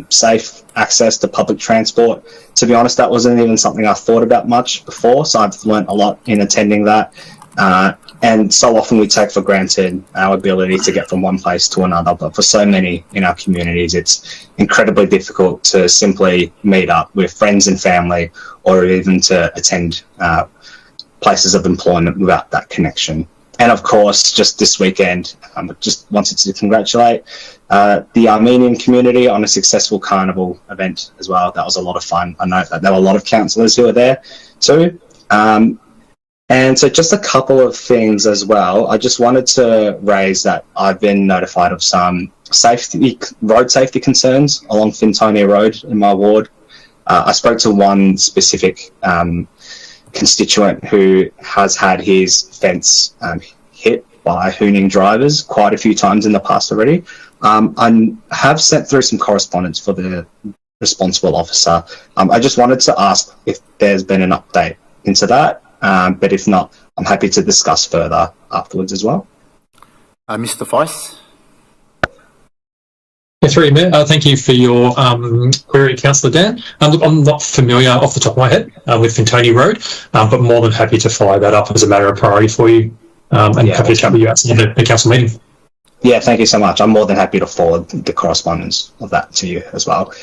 safe access to public transport. To be honest, that wasn't even something I thought about much before, so I've learnt a lot in attending that. And so often we take for granted our ability to get from one place to another, but for so many in our communities, it's incredibly difficult to simply meet up with friends and family or even to attend places of employment without that connection. And of course, just this weekend, I just wanted to congratulate the Armenian community on a successful carnival event as well. That was a lot of fun. I know that there were a lot of councillors who were there too. And so just a couple of things as well. I just wanted to raise that I've been notified of some road safety concerns along Fintonia Road in my ward. I spoke to one specific constituent who has had his fence hit by hooning drivers quite a few times in the past already. I have sent through some correspondence for the responsible officer. I just wanted to ask if there's been an update into that. But if not, I'm happy to discuss further afterwards as well. Mr. Feist? Yeah, through you, Mayor. Thank you for your query, Councillor Dan. Look, I'm not familiar off the top of my head with Fintonia Road, but more than happy to follow that up as a matter of priority for you and happy to chat with you outside the council meeting. Yeah, thank you so much. I'm more than happy to forward the correspondence of that to you as well.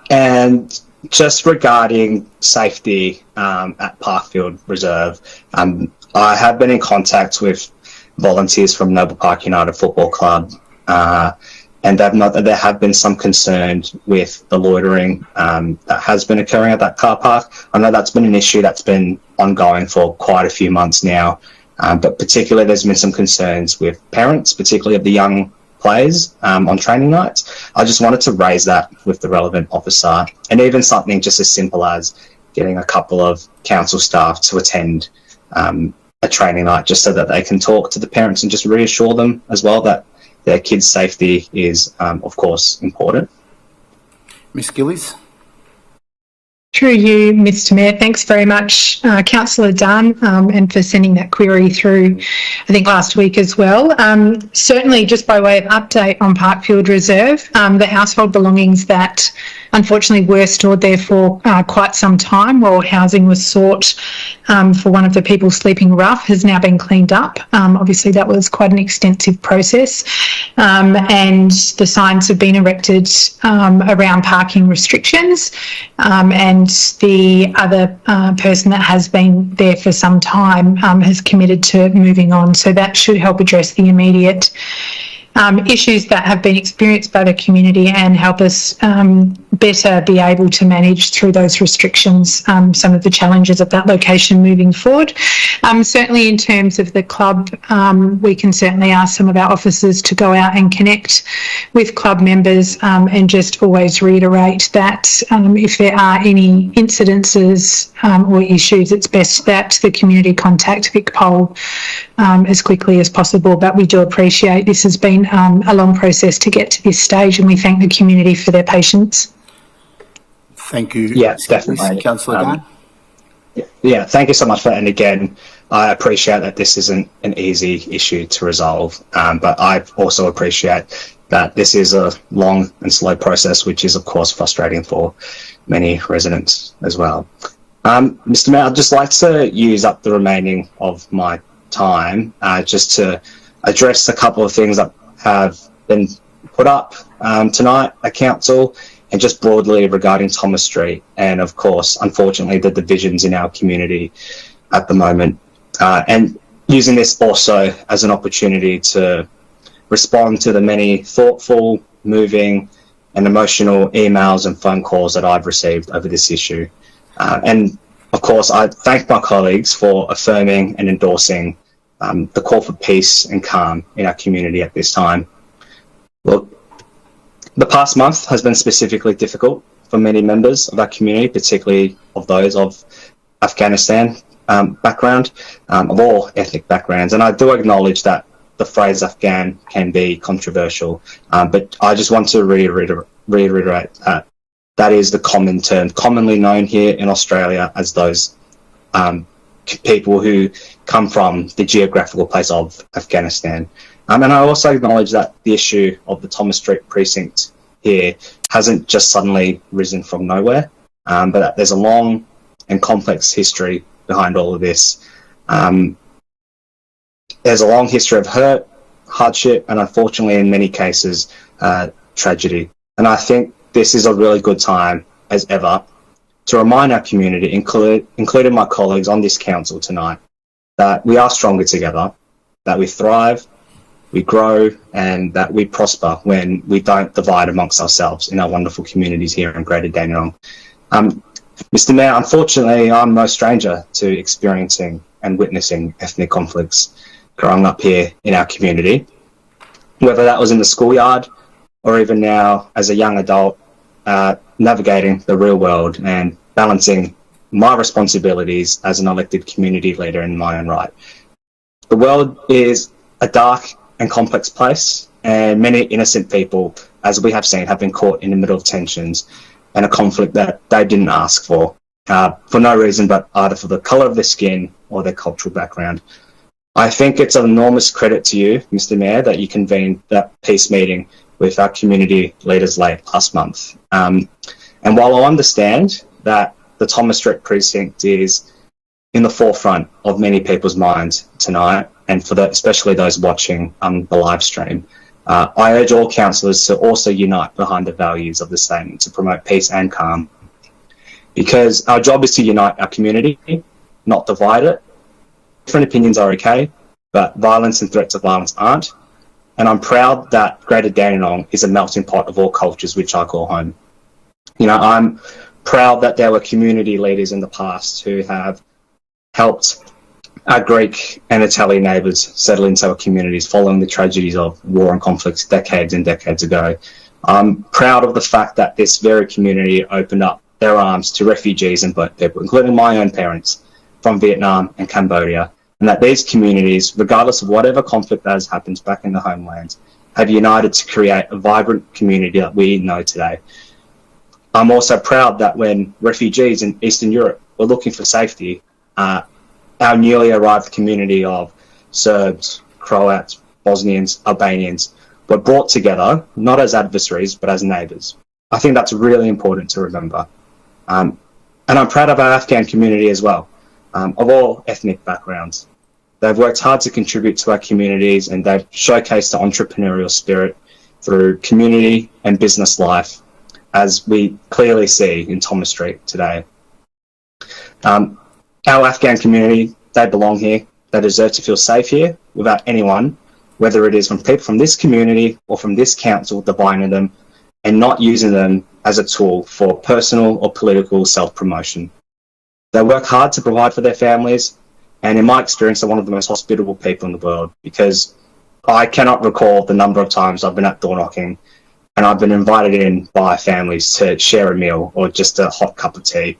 And just regarding safety at Parkfield Reserve, I have been in contact with volunteers from Noble Park United Football Club, and there have been some concern with the loitering that has been occurring at that car park. I know that's been an issue that's been ongoing for quite a few months now, but particularly there's been some concerns with parents, particularly of the young players on training nights. I just wanted to raise that with the relevant officer, and even something just as simple as getting a couple of council staff to attend a training night just so that they can talk to the parents and just reassure them as well that their kids' safety is, of course, important. Ms. Gillies? Through you, Mr. Mayor, thanks very much, Councillor Dunn, and for sending that query through, I think, last week as well. Certainly, just by way of update on Parkfield Reserve, the household belongings that unfortunately were stored there for quite some time while housing was sought for one of the people sleeping rough has now been cleaned up. Obviously that was quite an extensive process, and the signs have been erected around parking restrictions, and the other person that has been there for some time has committed to moving on. So that should help address the immediate issues that have been experienced by the community and help us better be able to manage through those restrictions some of the challenges of that location moving forward. Certainly in terms of the club, we can certainly ask some of our officers to go out and connect with club members and just always reiterate that if there are any incidences or issues, it's best that the community contact VicPol as quickly as possible. But we do appreciate this has been a long process to get to this stage, and we thank the community for their patience. Thank you. Yes, definitely. Councillor Gunn. Yeah, thank you so much for that. And again, I appreciate that this isn't an easy issue to resolve, but I also appreciate that this is a long and slow process, which is of course frustrating for many residents as well. Mr. Mayor, I'd just like to use up the remaining of my time just to address a couple of things that have been put up tonight at Council, and just broadly regarding Thomas Street, and of course, unfortunately, the divisions in our community at the moment, and using this also as an opportunity to respond to the many thoughtful, moving and emotional emails and phone calls that I've received over this issue. And of course, I thank my colleagues for affirming and endorsing the call for peace and calm in our community at this time. Look, the past month has been specifically difficult for many members of our community, particularly of those of Afghanistan background, of all ethnic backgrounds. And I do acknowledge that the phrase Afghan can be controversial, but I just want to reiterate that that is the common term, commonly known here in Australia as those people who come from the geographical place of Afghanistan. And I also acknowledge that the issue of the Thomas Street precinct here hasn't just suddenly risen from nowhere, but that there's a long and complex history behind all of this. There's a long history of hurt, hardship, and unfortunately in many cases, tragedy. And I think this is a really good time as ever to remind our community, including my colleagues on this council tonight, that we are stronger together, that we thrive, we grow, and that we prosper when we don't divide amongst ourselves in our wonderful communities here in Greater Dandenong. Mr. Mayor, unfortunately, I'm no stranger to experiencing and witnessing ethnic conflicts growing up here in our community, whether that was in the schoolyard or even now as a young adult, navigating the real world and balancing my responsibilities as an elected community leader in my own right. The world is a dark and complex place, and many innocent people, as we have seen, have been caught in the middle of tensions and a conflict that they didn't ask for no reason but either for the colour of their skin or their cultural background. I think it's an enormous credit to you, Mr. Mayor, that you convened that peace meeting with our community leaders late last month. And while I understand that the Thomas Street precinct is in the forefront of many people's minds tonight, and for especially those watching the live stream, I urge all councillors to also unite behind the values of the statement to promote peace and calm, because our job is to unite our community, not divide it. Different opinions are okay, but violence and threats of violence aren't. And I'm proud that Greater Dandenong is a melting pot of all cultures, which I call home. You know, I'm proud that there were community leaders in the past who have helped our Greek and Italian neighbours settle into our communities following the tragedies of war and conflicts decades and decades ago. I'm proud of the fact that this very community opened up their arms to refugees and boat people, including my own parents from Vietnam and Cambodia, and that these communities, regardless of whatever conflict that has happened back in the homeland, have united to create a vibrant community that we know today. I'm also proud that when refugees in Eastern Europe were looking for safety, our newly arrived community of Serbs, Croats, Bosnians, Albanians were brought together, not as adversaries, but as neighbours. I think that's really important to remember. And I'm proud of our Afghan community as well, of all ethnic backgrounds. They've worked hard to contribute to our communities, and they've showcased the entrepreneurial spirit through community and business life, as we clearly see in Thomas Street today. Our Afghan community, they belong here. They deserve to feel safe here without anyone, whether it is from people from this community or from this council, dividing them and not using them as a tool for personal or political self-promotion. They work hard to provide for their families, and in my experience, they're one of the most hospitable people in the world, because I cannot recall the number of times I've been at door knocking and I've been invited in by families to share a meal or just a hot cup of tea.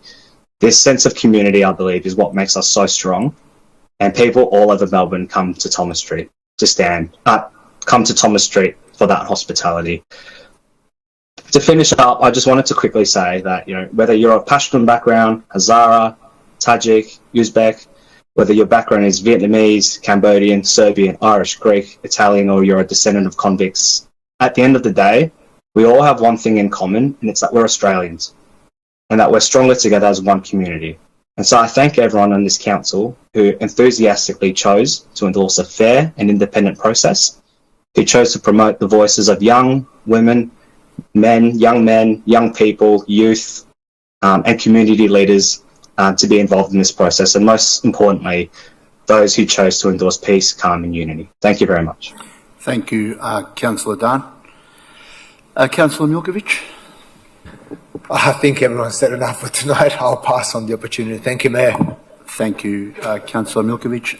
This sense of community, I believe, is what makes us so strong, and people all over Melbourne come to Thomas Street for that hospitality. To finish up, I just wanted to quickly say that, whether you're of Pashtun background, Hazara, Tajik, Uzbek, whether your background is Vietnamese, Cambodian, Serbian, Irish, Greek, Italian, or you're a descendant of convicts, at the end of the day, we all have one thing in common, and it's that we're Australians, and that we're stronger together as one community. And so I thank everyone on this council who enthusiastically chose to endorse a fair and independent process, who chose to promote the voices of young women, men, young people, youth, and community leaders to be involved in this process, and most importantly, those who chose to endorse peace, calm and unity. Thank you very much. Thank you, Councillor Dunn. Councillor Milkovich. I think everyone said enough for tonight. I'll pass on the opportunity. Thank you, Mayor. Thank you, Councillor Milkovich.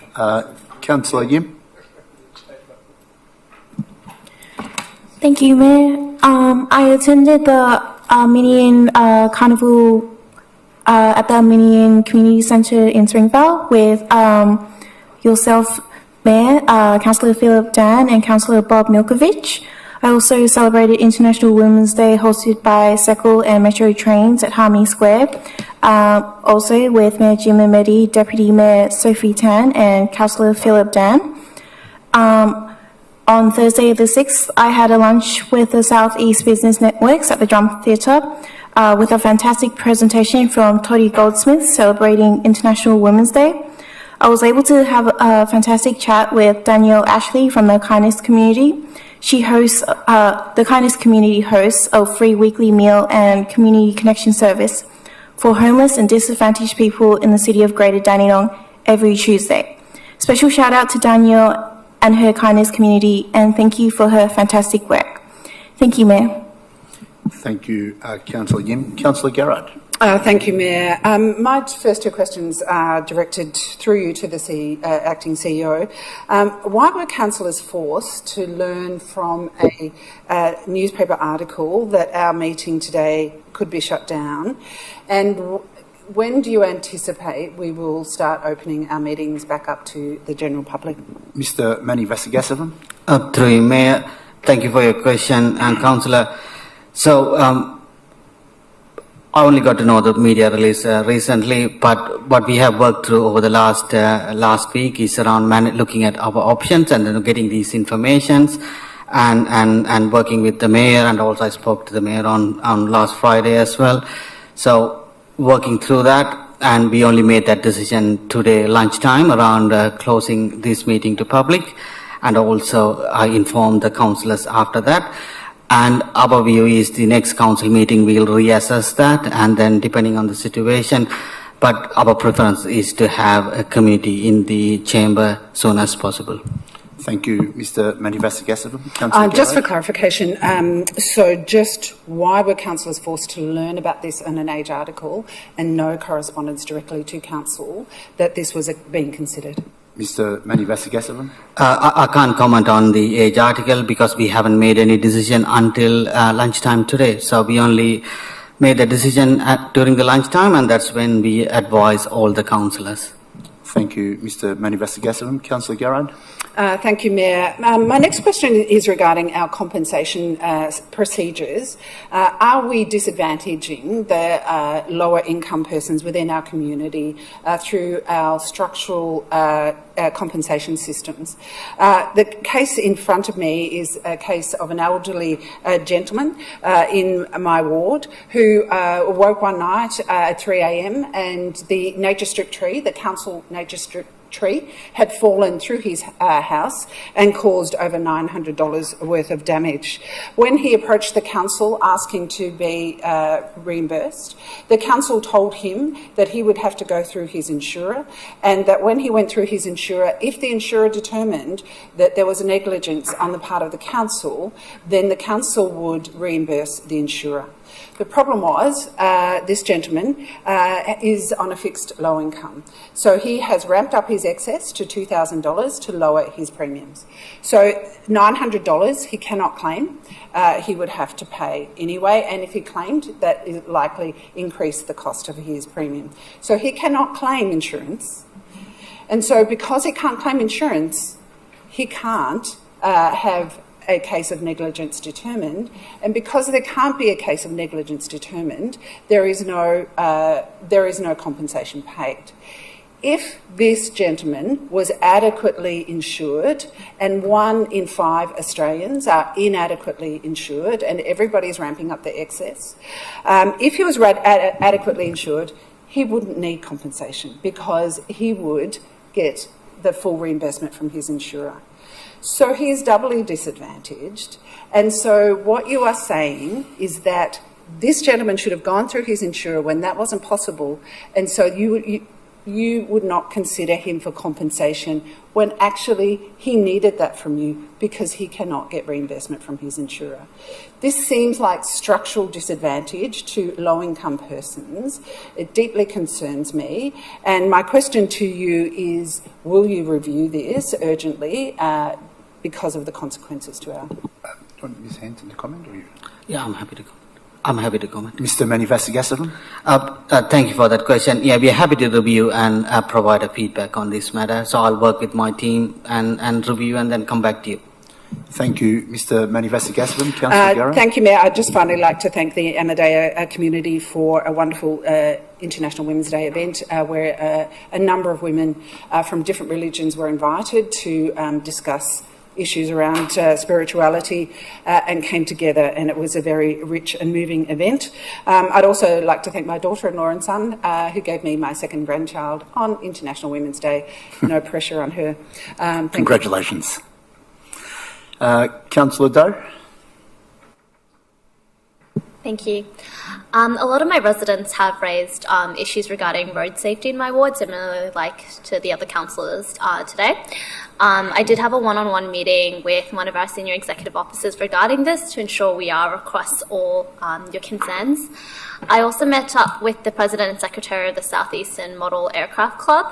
Councillor Yim. Thank you, Mayor. I attended the Armenian Carnival at the Armenian Community Centre in Springvale with yourself, Mayor, Councillor Philip Dan and Councillor Bob Milkovich. I also celebrated International Women's Day hosted by Sekul and Metro Trains at Harmony Square, also with Mayor Jim Mehmedi, Deputy Mayor Sophie Tan and Councillor Philip Dan. On Thursday the 6th, I had a lunch with the South East Business Networks at the Drum Theatre with a fantastic presentation from Toddy Goldsmith celebrating International Women's Day. I was able to have a fantastic chat with Danielle Ashley from the Kindness Community. She hosts, the Kindness Community hosts a free weekly meal and community connection service for homeless and disadvantaged people in the city of Greater Dandenong every Tuesday. Special shout out to Danielle and her Kindness Community, and thank you for her fantastic work. Thank you, Mayor. Thank you, Councillor Yim. Councillor Garrard. Thank you, Mayor. My first two questions are directed through you to the Acting CEO. Why were councillors forced to learn from a newspaper article that our meeting today could be shut down? And when do you anticipate we will start opening our meetings back up to the general public? Mr. Mani Vasigasavam. Through you, Mayor, thank you for your question, and Councillor. So, I only got to know the media release recently, but what we have worked through over the last week is around looking at our options and then getting these informations and working with the mayor, and also I spoke to the mayor on last Friday as well. So working through that, and we only made that decision today lunchtime around closing this meeting to public, and also I informed the councillors after that. And our view is the next council meeting we'll reassess that, and then depending on the situation, but our preference is to have a committee in the chamber soon as possible. Thank you, Mr. Mani Vasigasavam. Just for clarification, so just why were councillors forced to learn about this in an Age article and no correspondence directly to council that this was being considered? Mr. Mani Vasigasavam. I can't comment on the Age article because we haven't made any decision until lunchtime today. So we only made the decision during the lunchtime, and that's when we advise all the councillors. Thank you, Mr Manivasagasavam. Councillor Garrard. Thank you, Mayor. My next question is regarding our compensation procedures. Are we disadvantaging the lower income persons within our community through our structural compensation systems? The case in front of me is a case of an elderly gentleman in my ward who woke one night at 3 a.m. and the nature strip tree, the council nature strip tree, had fallen through his house and caused over $900 worth of damage. When he approached the council asking to be reimbursed, the council told him that he would have to go through his insurer, and that when he went through his insurer, if the insurer determined that there was a negligence on the part of the council, then the council would reimburse the insurer. The problem was this gentleman is on a fixed low income. So he has ramped up his excess to $2,000 to lower his premiums. So $900 he cannot claim. He would have to pay anyway, and if he claimed, that is likely increase the cost of his premium. So he cannot claim insurance. And so because he can't claim insurance, he can't have a case of negligence determined, and because there can't be a case of negligence determined, there is no compensation paid. If this gentleman was adequately insured, and 1 in 5 Australians are inadequately insured, and everybody's ramping up their excess, if he was adequately insured, he wouldn't need compensation because he would get the full reimbursement from his insurer. So he is doubly disadvantaged. And so what you are saying is that this gentleman should have gone through his insurer when that wasn't possible, and so you would not consider him for compensation when actually he needed that from you because he cannot get reimbursement from his insurer. This seems like structural disadvantage to low-income persons. It deeply concerns me, and my question to you is, will you review this urgently because of the consequences to our... Do you want Ms Hanson to comment? Or you? Yeah, I'm happy to comment. I'm happy to comment. Mr Manivasagasavam. Thank you for that question. Yeah, we are happy to review and provide a feedback on this matter. So I'll work with my team and review and then come back to you. Thank you, Mr Manivasagasavam. Councillor Garrard. Thank you, Mayor. I'd just finally like to thank the Amadea community for a wonderful International Women's Day event where a number of women from different religions were invited to discuss issues around spirituality and came together, and it was a very rich and moving event. I'd also like to thank my daughter-in-law and son who gave me my second grandchild on International Women's Day. No pressure on her. Congratulations. Councillor Doe. Thank you. A lot of my residents have raised issues regarding road safety in my ward, similarly like to the other councillors today. I did have a one-on-one meeting with one of our senior executive officers regarding this to ensure we are across all your concerns. I also met up with the President and Secretary of the Southeastern Model Aircraft Club.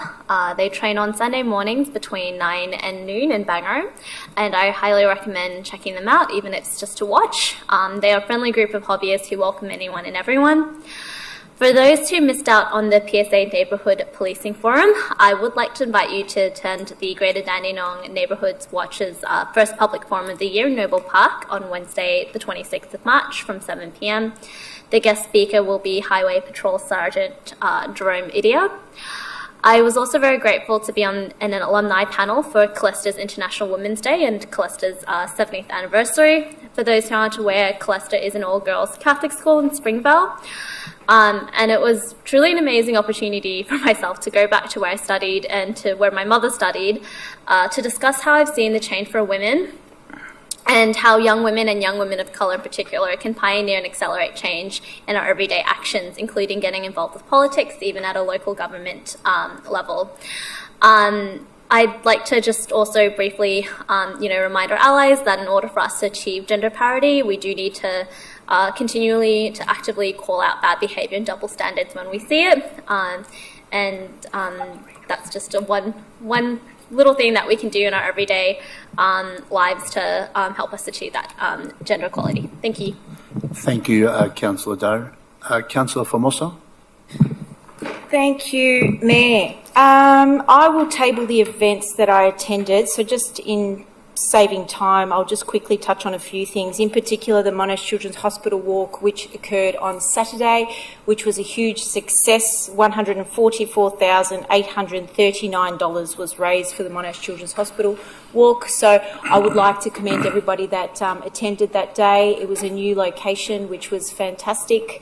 They train on Sunday mornings between 9 and noon in Bangor, and I highly recommend checking them out, even if it's just to watch. They are a friendly group of hobbyists who welcome anyone and everyone. For those who missed out on the PSA Neighbourhood Policing Forum, I would like to invite you to attend the Greater Dandenong Neighbourhoods Watch's first public forum of the year in Noble Park on Wednesday, the 26th of March from 7 p.m. The guest speaker will be Highway Patrol Sergeant Jerome Idia. I was also very grateful to be on an alumni panel for Collester's International Women's Day and Collester's 70th anniversary. For those who aren't aware, Collester is an all-girls Catholic school in Springvale. And it was truly an amazing opportunity for myself to go back to where I studied and to where my mother studied to discuss how I've seen the change for women and how young women and young women of colour in particular can pioneer and accelerate change in our everyday actions, including getting involved with politics, even at a local government level. I'd like to just also briefly, remind our allies that in order for us to achieve gender parity, we do need to continually to actively call out bad behaviour and double standards when we see it. That's just one little thing that we can do in our everyday lives to help us achieve that gender equality. Thank you. Thank you, Councillor Doe. Councillor Formosa. Thank you, Mayor. I will table the events that I attended. So just in saving time, I'll just quickly touch on a few things, in particular the Monash Children's Hospital Walk, which occurred on Saturday, which was a huge success. $144,839 was raised for the Monash Children's Hospital Walk. So I would like to commend everybody that attended that day. It was a new location, which was fantastic.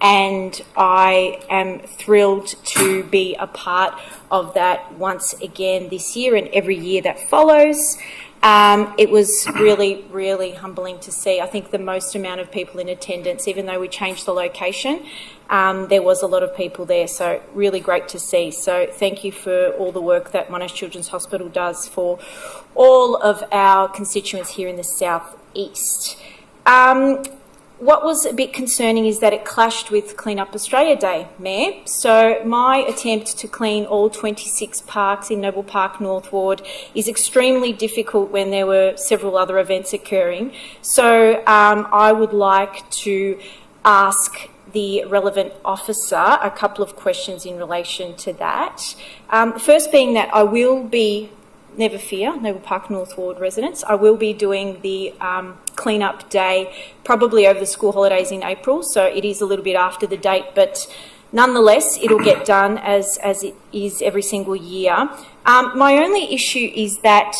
And I am thrilled to be a part of that once again this year and every year that follows. It was really, really humbling to see. I think the most amount of people in attendance, even though we changed the location, there was a lot of people there, so really great to see. So thank you for all the work that Monash Children's Hospital does for all of our constituents here in the South East. What was a bit concerning is that it clashed with Clean Up Australia Day, Mayor. So my attempt to clean all 26 parks in Noble Park North Ward is extremely difficult when there were several other events occurring. So I would like to ask the relevant officer a couple of questions in relation to that. First being that I will be, never fear, Noble Park North Ward residents, I will be doing the clean-up day probably over the school holidays in April, so it is a little bit after the date, but nonetheless it'll get done as it is every single year. My only issue is that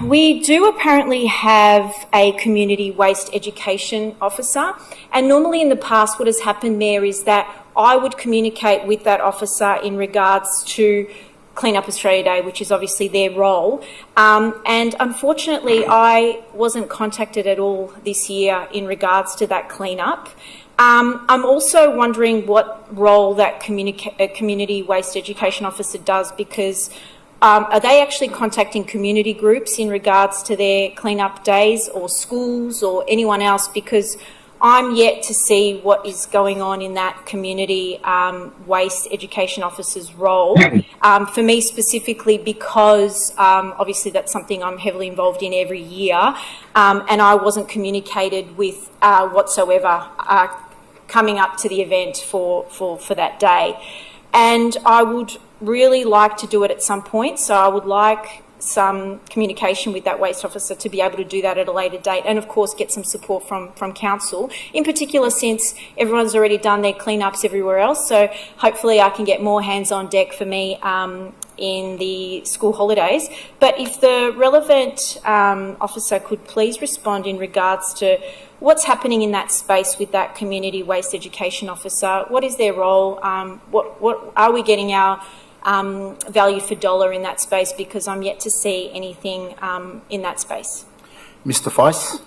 we do apparently have a community waste education officer, and normally in the past what has happened there is that I would communicate with that officer in regards to Clean Up Australia Day, which is obviously their role. And unfortunately, I wasn't contacted at all this year in regards to that clean-up. I'm also wondering what role that community waste education officer does, because are they actually contacting community groups in regards to their clean-up days, or schools or anyone else? Because I'm yet to see what is going on in that community waste education officer's role. For me specifically, because obviously that's something I'm heavily involved in every year, and I wasn't communicated with whatsoever coming up to the event for that day. And I would really like to do it at some point, so I would like some communication with that waste officer to be able to do that at a later date, and of course get some support from council, in particular since everyone's already done their cleanups everywhere else. So hopefully I can get more hands on deck for me in the school holidays. But if the relevant officer could please respond in regards to what's happening in that space with that community waste education officer. What is their role? What are we getting our value for dollar in that space, because I'm yet to see anything in that space. Mr. Feiss.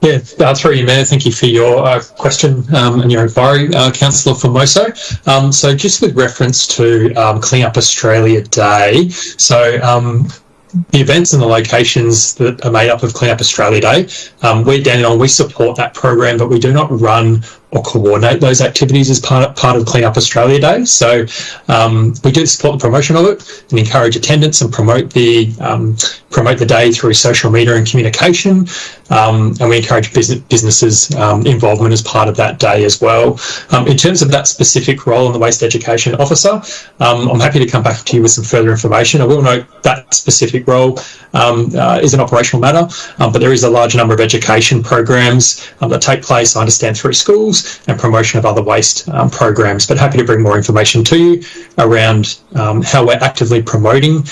Yeah, through you, Mayor. Thank you for your question and your inquiry, Councillor Formoso. So just with reference to Clean Up Australia Day, so the events and the locations that are made up of Clean Up Australia Day, we're Dandenong, we support that program, but we do not run or coordinate those activities as part of Clean Up Australia Day. So we do support the promotion of it and encourage attendance and promote the day through social media and communication. And we encourage businesses involvement as part of that day as well. In terms of that specific role in the Waste Education Officer, I'm happy to come back to you with some further information. I will note that specific role is an operational matter, but there is a large number of education programs that take place, I understand, through schools and promotion of other waste programs, but happy to bring more information to you around how we're actively promoting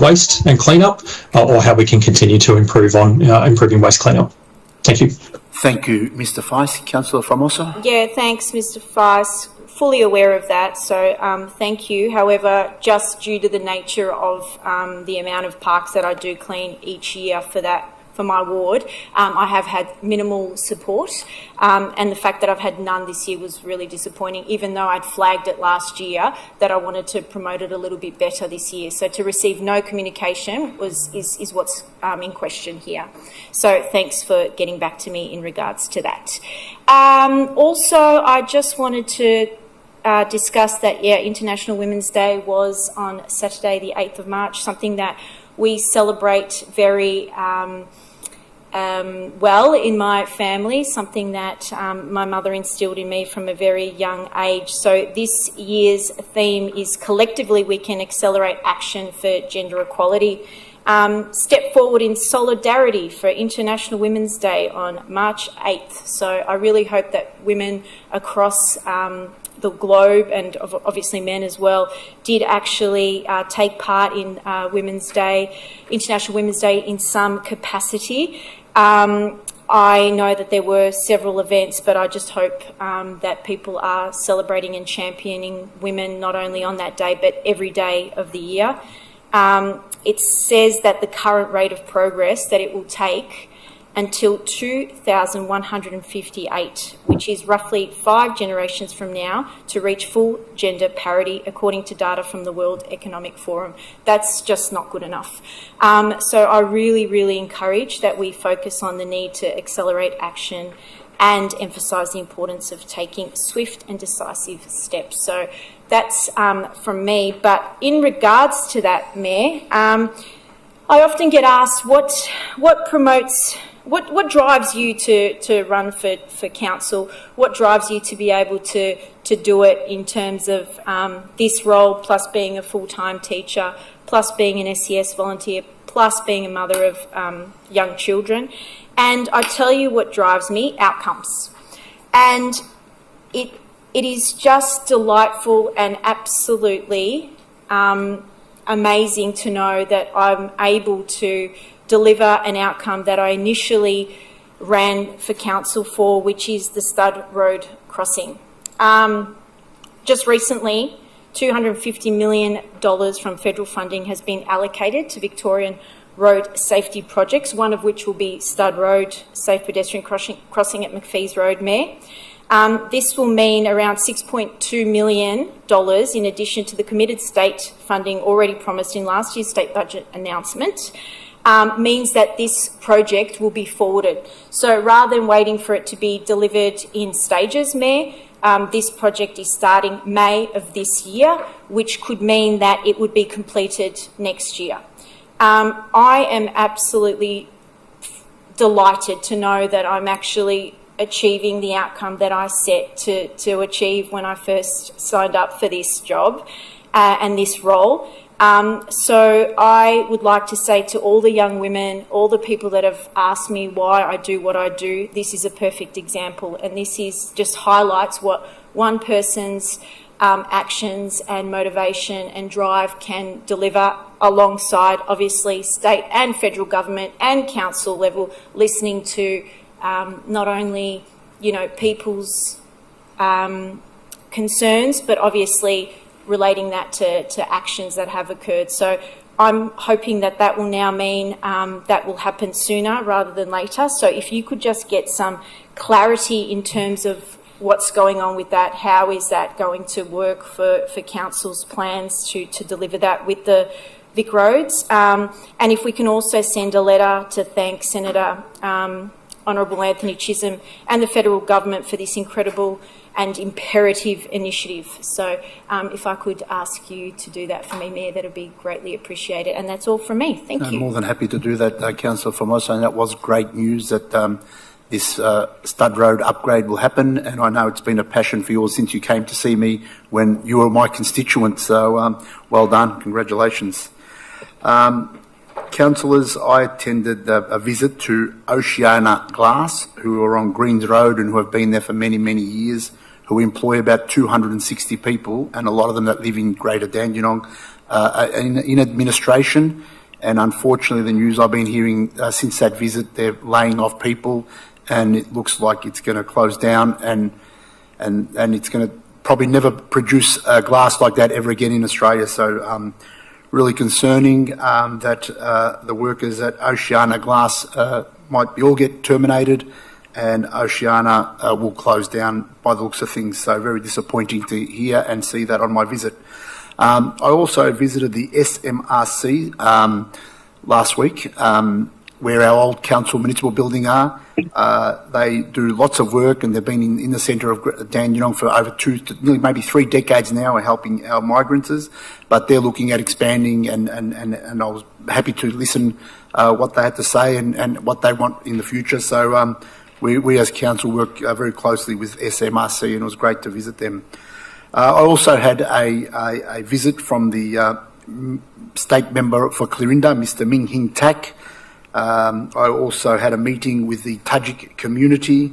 waste and cleanup, or how we can continue to improve on improving waste cleanup. Thank you. Thank you, Mr. Feiss. Councillor Formoso. Yeah, thanks, Mr. Feiss. Fully aware of that, so thank you. However, just due to the nature of the amount of parks that I do clean each year for my ward, I have had minimal support, and the fact that I've had none this year was really disappointing, even though I'd flagged it last year that I wanted to promote it a little bit better this year. So to receive no communication is what's in question here. So thanks for getting back to me in regards to that. Also, I just wanted to discuss that, International Women's Day was on Saturday the 8th of March, something that we celebrate very well in my family, something that my mother instilled in me from a very young age. So this year's theme is collectively we can accelerate action for gender equality. Step forward in solidarity for International Women's Day on March 8th. So I really hope that women across the globe, and obviously men as well, did actually take part in Women's Day, International Women's Day in some capacity. I know that there were several events, but I just hope that people are celebrating and championing women not only on that day, but every day of the year. It says that the current rate of progress that it will take until 2158, which is roughly 5 generations from now, to reach full gender parity, according to data from the World Economic Forum. That's just not good enough. So I really, really encourage that we focus on the need to accelerate action and emphasise the importance of taking swift and decisive steps. So that's from me. But in regards to that, Mayor, I often get asked what drives you to run for council? What drives you to be able to do it in terms of this role, plus being a full-time teacher, plus being an SES volunteer, plus being a mother of young children? And I tell you what drives me: outcomes. And it is just delightful and absolutely amazing to know that I'm able to deliver an outcome that I initially ran for council for, which is the Stud Road crossing. Just recently, $250 million from federal funding has been allocated to Victorian road safety projects, one of which will be Stud Road, safe pedestrian crossing at McPhee's Road, Mayor. This will mean around $6.2 million in addition to the committed state funding already promised in last year's state budget announcement. Means that this project will be forwarded. So rather than waiting for it to be delivered in stages, Mayor, this project is starting May of this year, which could mean that it would be completed next year. I am absolutely delighted to know that I'm actually achieving the outcome that I set to achieve when I first signed up for this job and this role. So I would like to say to all the young women, all the people that have asked me why I do what I do, this is a perfect example, and this is just highlights what one person's actions and motivation and drive can deliver, alongside obviously state and federal government and council level, listening to not only, you know, people's concerns, but obviously relating that to actions that have occurred. So I'm hoping that that will now mean that will happen sooner rather than later. So if you could just get some clarity in terms of what's going on with that, how is that going to work for council's plans to deliver that with the Vic Roads? And if we can also send a letter to thank Senator Honourable Anthony Chisholm and the federal government for this incredible and imperative initiative. So if I could ask you to do that for me, Mayor, that would be greatly appreciated. And that's all from me. Thank you. I'm more than happy to do that, Councillor Formosa, and that was great news that this Stud Road upgrade will happen, and I know it's been a passion for yours since you came to see me when you were my constituent, so well done, congratulations. Councillors, I attended a visit to Oceana Glass, who are on Greens Road and who have been there for many, many years, who employ about 260 people, and a lot of them that live in Greater Dandenong in administration. And unfortunately, the news I've been hearing since that visit, they're laying off people, and it looks like it's going to close down, and it's going to probably never produce glass like that ever again in Australia. So really concerning that the workers at Oceana Glass might be all get terminated, and Oceana will close down by the looks of things. So very disappointing to hear and see that on my visit. I also visited the SMRC last week, where our old council municipal building are. They do lots of work, and they've been in the centre of Dandenong for over nearly maybe 3 decades now, helping our migrants. But they're looking at expanding, and I was happy to listen what they had to say and what they want in the future. So we as council work very closely with SMRC, and it was great to visit them. I also had a visit from the State Member for Clarinda, Mr. Ming Hing Tak. I also had a meeting with the Tajik community.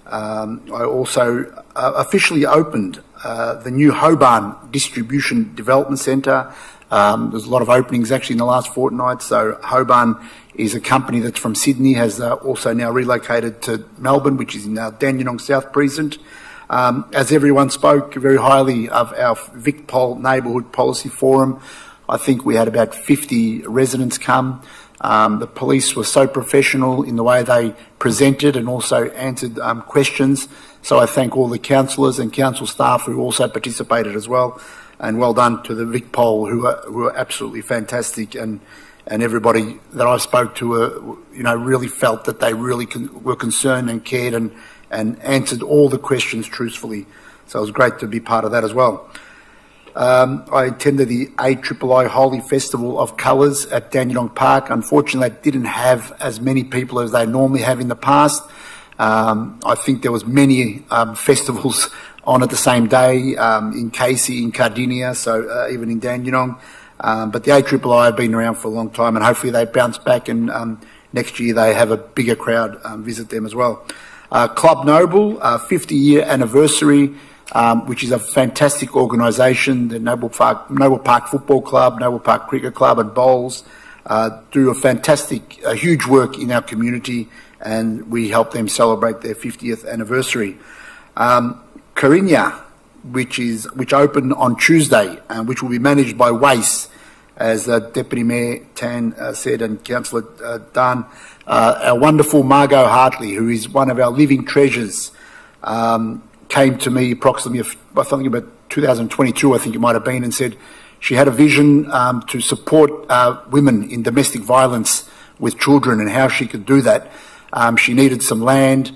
I also officially opened the new Hoban Distribution Development Centre. There's a lot of openings actually in the last fortnight. So Hoban is a company that's from Sydney, has also now relocated to Melbourne, which is in our Dandenong South Precinct. As everyone spoke very highly of our VicPol Neighbourhood Policy Forum, I think we had about 50 residents come. The police were so professional in the way they presented and also answered questions. So I thank all the councillors and council staff who also participated as well. And well done to the VicPol who are absolutely fantastic, and everybody that I spoke to, really felt that they really were concerned and cared and answered all the questions truthfully. So it was great to be part of that as well. I attended the AIII Holy Festival of Colours at Dandenong Park. Unfortunately, they didn't have as many people as they normally have in the past. I think there was many festivals on at the same day in Casey, in Cardinia, so even in Dandenong. But the AIII have been around for a long time, and hopefully they bounce back, and next year they have a bigger crowd visit them as well. Club Noble, 50-year anniversary, which is a fantastic organisation. The Noble Park Football Club, Noble Park Cricket Club and Bowls do a fantastic, huge work in our community, and we help them celebrate their 50th anniversary. Carinya, which opened on Tuesday, which will be managed by WACE, as Deputy Mayor Tan said, and Councillor Dan. Our wonderful Margot Hartley, who is one of our living treasures, came to me approximately, I think about 2022, I think it might have been, and said she had a vision to support women in domestic violence with children and how she could do that. She needed some land,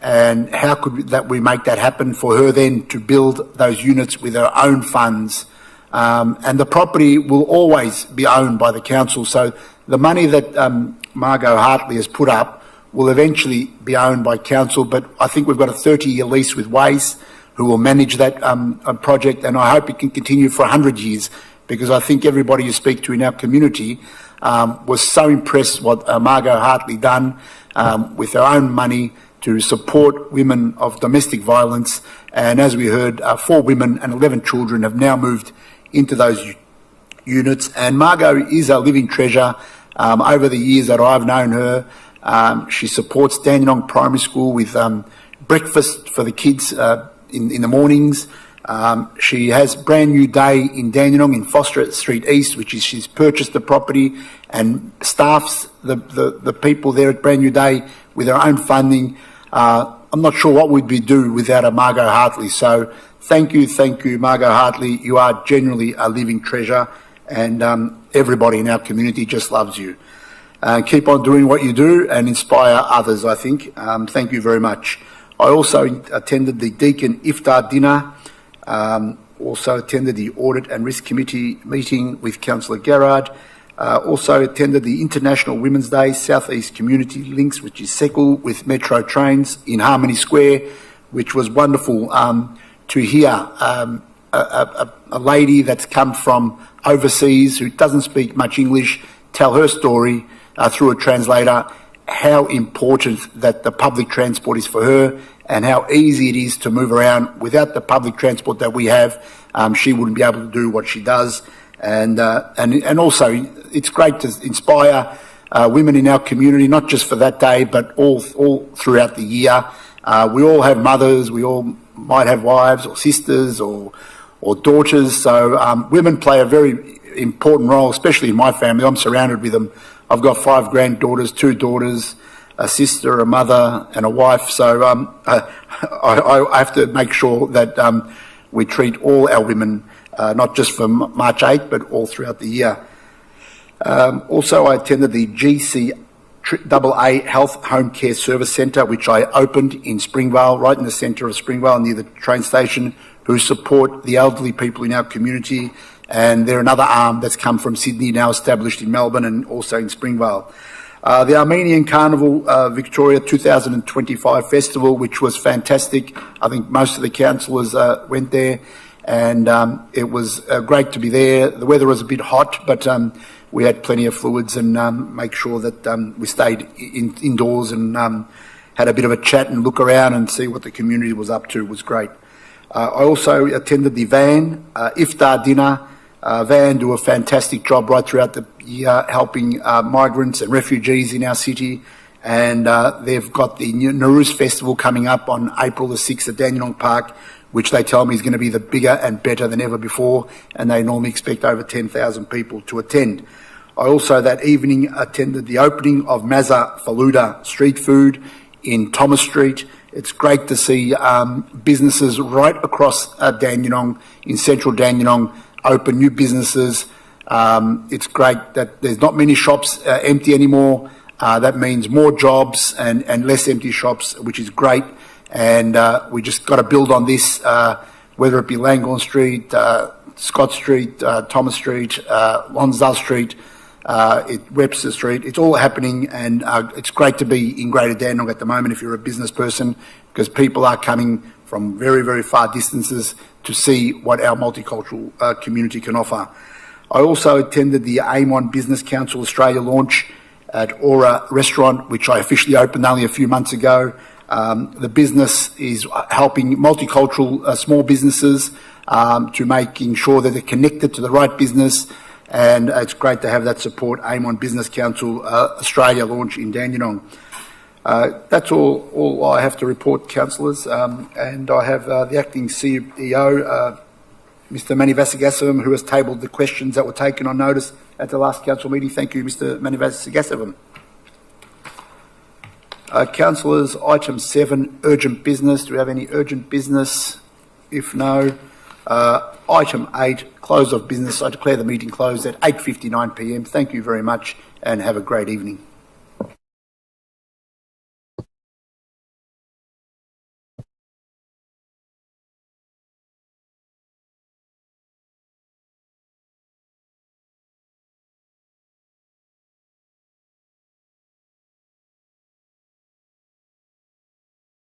and how could we make that happen for her then to build those units with her own funds. And the property will always be owned by the council. So the money that Margot Hartley has put up will eventually be owned by council, but I think we've got a 30-year lease with WACE who will manage that project, and I hope it can continue for 100 years, because I think everybody you speak to in our community was so impressed what Margot Hartley done with her own money to support women of domestic violence. And as we heard, 4 women and 11 children have now moved into those units, and Margot is a living treasure. Over the years that I've known her, she supports Dandenong Primary School with breakfast for the kids in the mornings. She has brand new day in Dandenong in Foster Street East, which is she's purchased the property and staffs the people there at Brand New Day with her own funding. I'm not sure what we'd be do without a Margot Hartley. So thank you, Margot Hartley. You are genuinely a living treasure, and everybody in our community just loves you. Keep on doing what you do and inspire others, I think. Thank you very much. I also attended the Deakin Iftar dinner, also attended the Audit and Risk Committee meeting with Councillor Garrard, also attended the International Women's Day South East Community Links, which is SECL, with Metro Trains in Harmony Square, which was wonderful to hear a lady that's come from overseas who doesn't speak much English tell her story through a translator, how important that the public transport is for her and how easy it is to move around. Without the public transport that we have, she wouldn't be able to do what she does. And also, it's great to inspire women in our community, not just for that day, but all throughout the year. We all have mothers, we all might have wives or sisters or daughters. So women play a very important role, especially in my family. I'm surrounded with them. I've got 5 granddaughters, 2 daughters, a sister, a mother and a wife. So I have to make sure that we treat all our women, not just for March 8th, but all throughout the year. Also, I attended the GC AA Health Home Care Service Centre, which I opened in Springvale, right in the centre of Springvale, near the train station, who support the elderly people in our community. And they're another arm that's come from Sydney, now established in Melbourne and also in Springvale. The Armenian Carnival Victoria 2025 Festival, which was fantastic. I think most of the councillors went there, and it was great to be there. The weather was a bit hot, but we had plenty of fluids and make sure that we stayed indoors and had a bit of a chat and look around and see what the community was up to. It was great. I also attended the VAN Iftar dinner. VAN do a fantastic job right throughout the year helping migrants and refugees in our city, and they've got the Nowruz Festival coming up on April the 6th at Dandenong Park, which they tell me is going to be the bigger and better than ever before, and they normally expect over 10,000 people to attend. I also that evening attended the opening of Mazza Faluda street food in Thomas Street. It's great to see businesses right across Dandenong, in central Dandenong, open new businesses. It's great that there's not many shops empty anymore. That means more jobs and less empty shops, which is great. And we just got to build on this, whether it be Langorn Street, Scott Street, Thomas Street, Lonsdale Street, Webster Street. It's all happening, and it's great to be in Greater Dandenong at the moment if you're a business person, because people are coming from very, very far distances to see what our multicultural community can offer. I also attended the Aim On Business Council Australia launch at Aura Restaurant, which I officially opened only a few months ago. The business is helping multicultural small businesses to making sure that they're connected to the right business, and it's great to have that support. Aim On Business Council Australia launch in Dandenong. That's all I have to report, councillors, and I have the acting CEO, Mr Manivasagasavam, who has tabled the questions that were taken on notice at the last council meeting. Thank you, Mr Manivasagasavam. Councillors, item 7, urgent business. Do we have any urgent business? If no, item 8, close of business. I declare the meeting closed at 8:59 p.m. Thank you very much and have a great evening.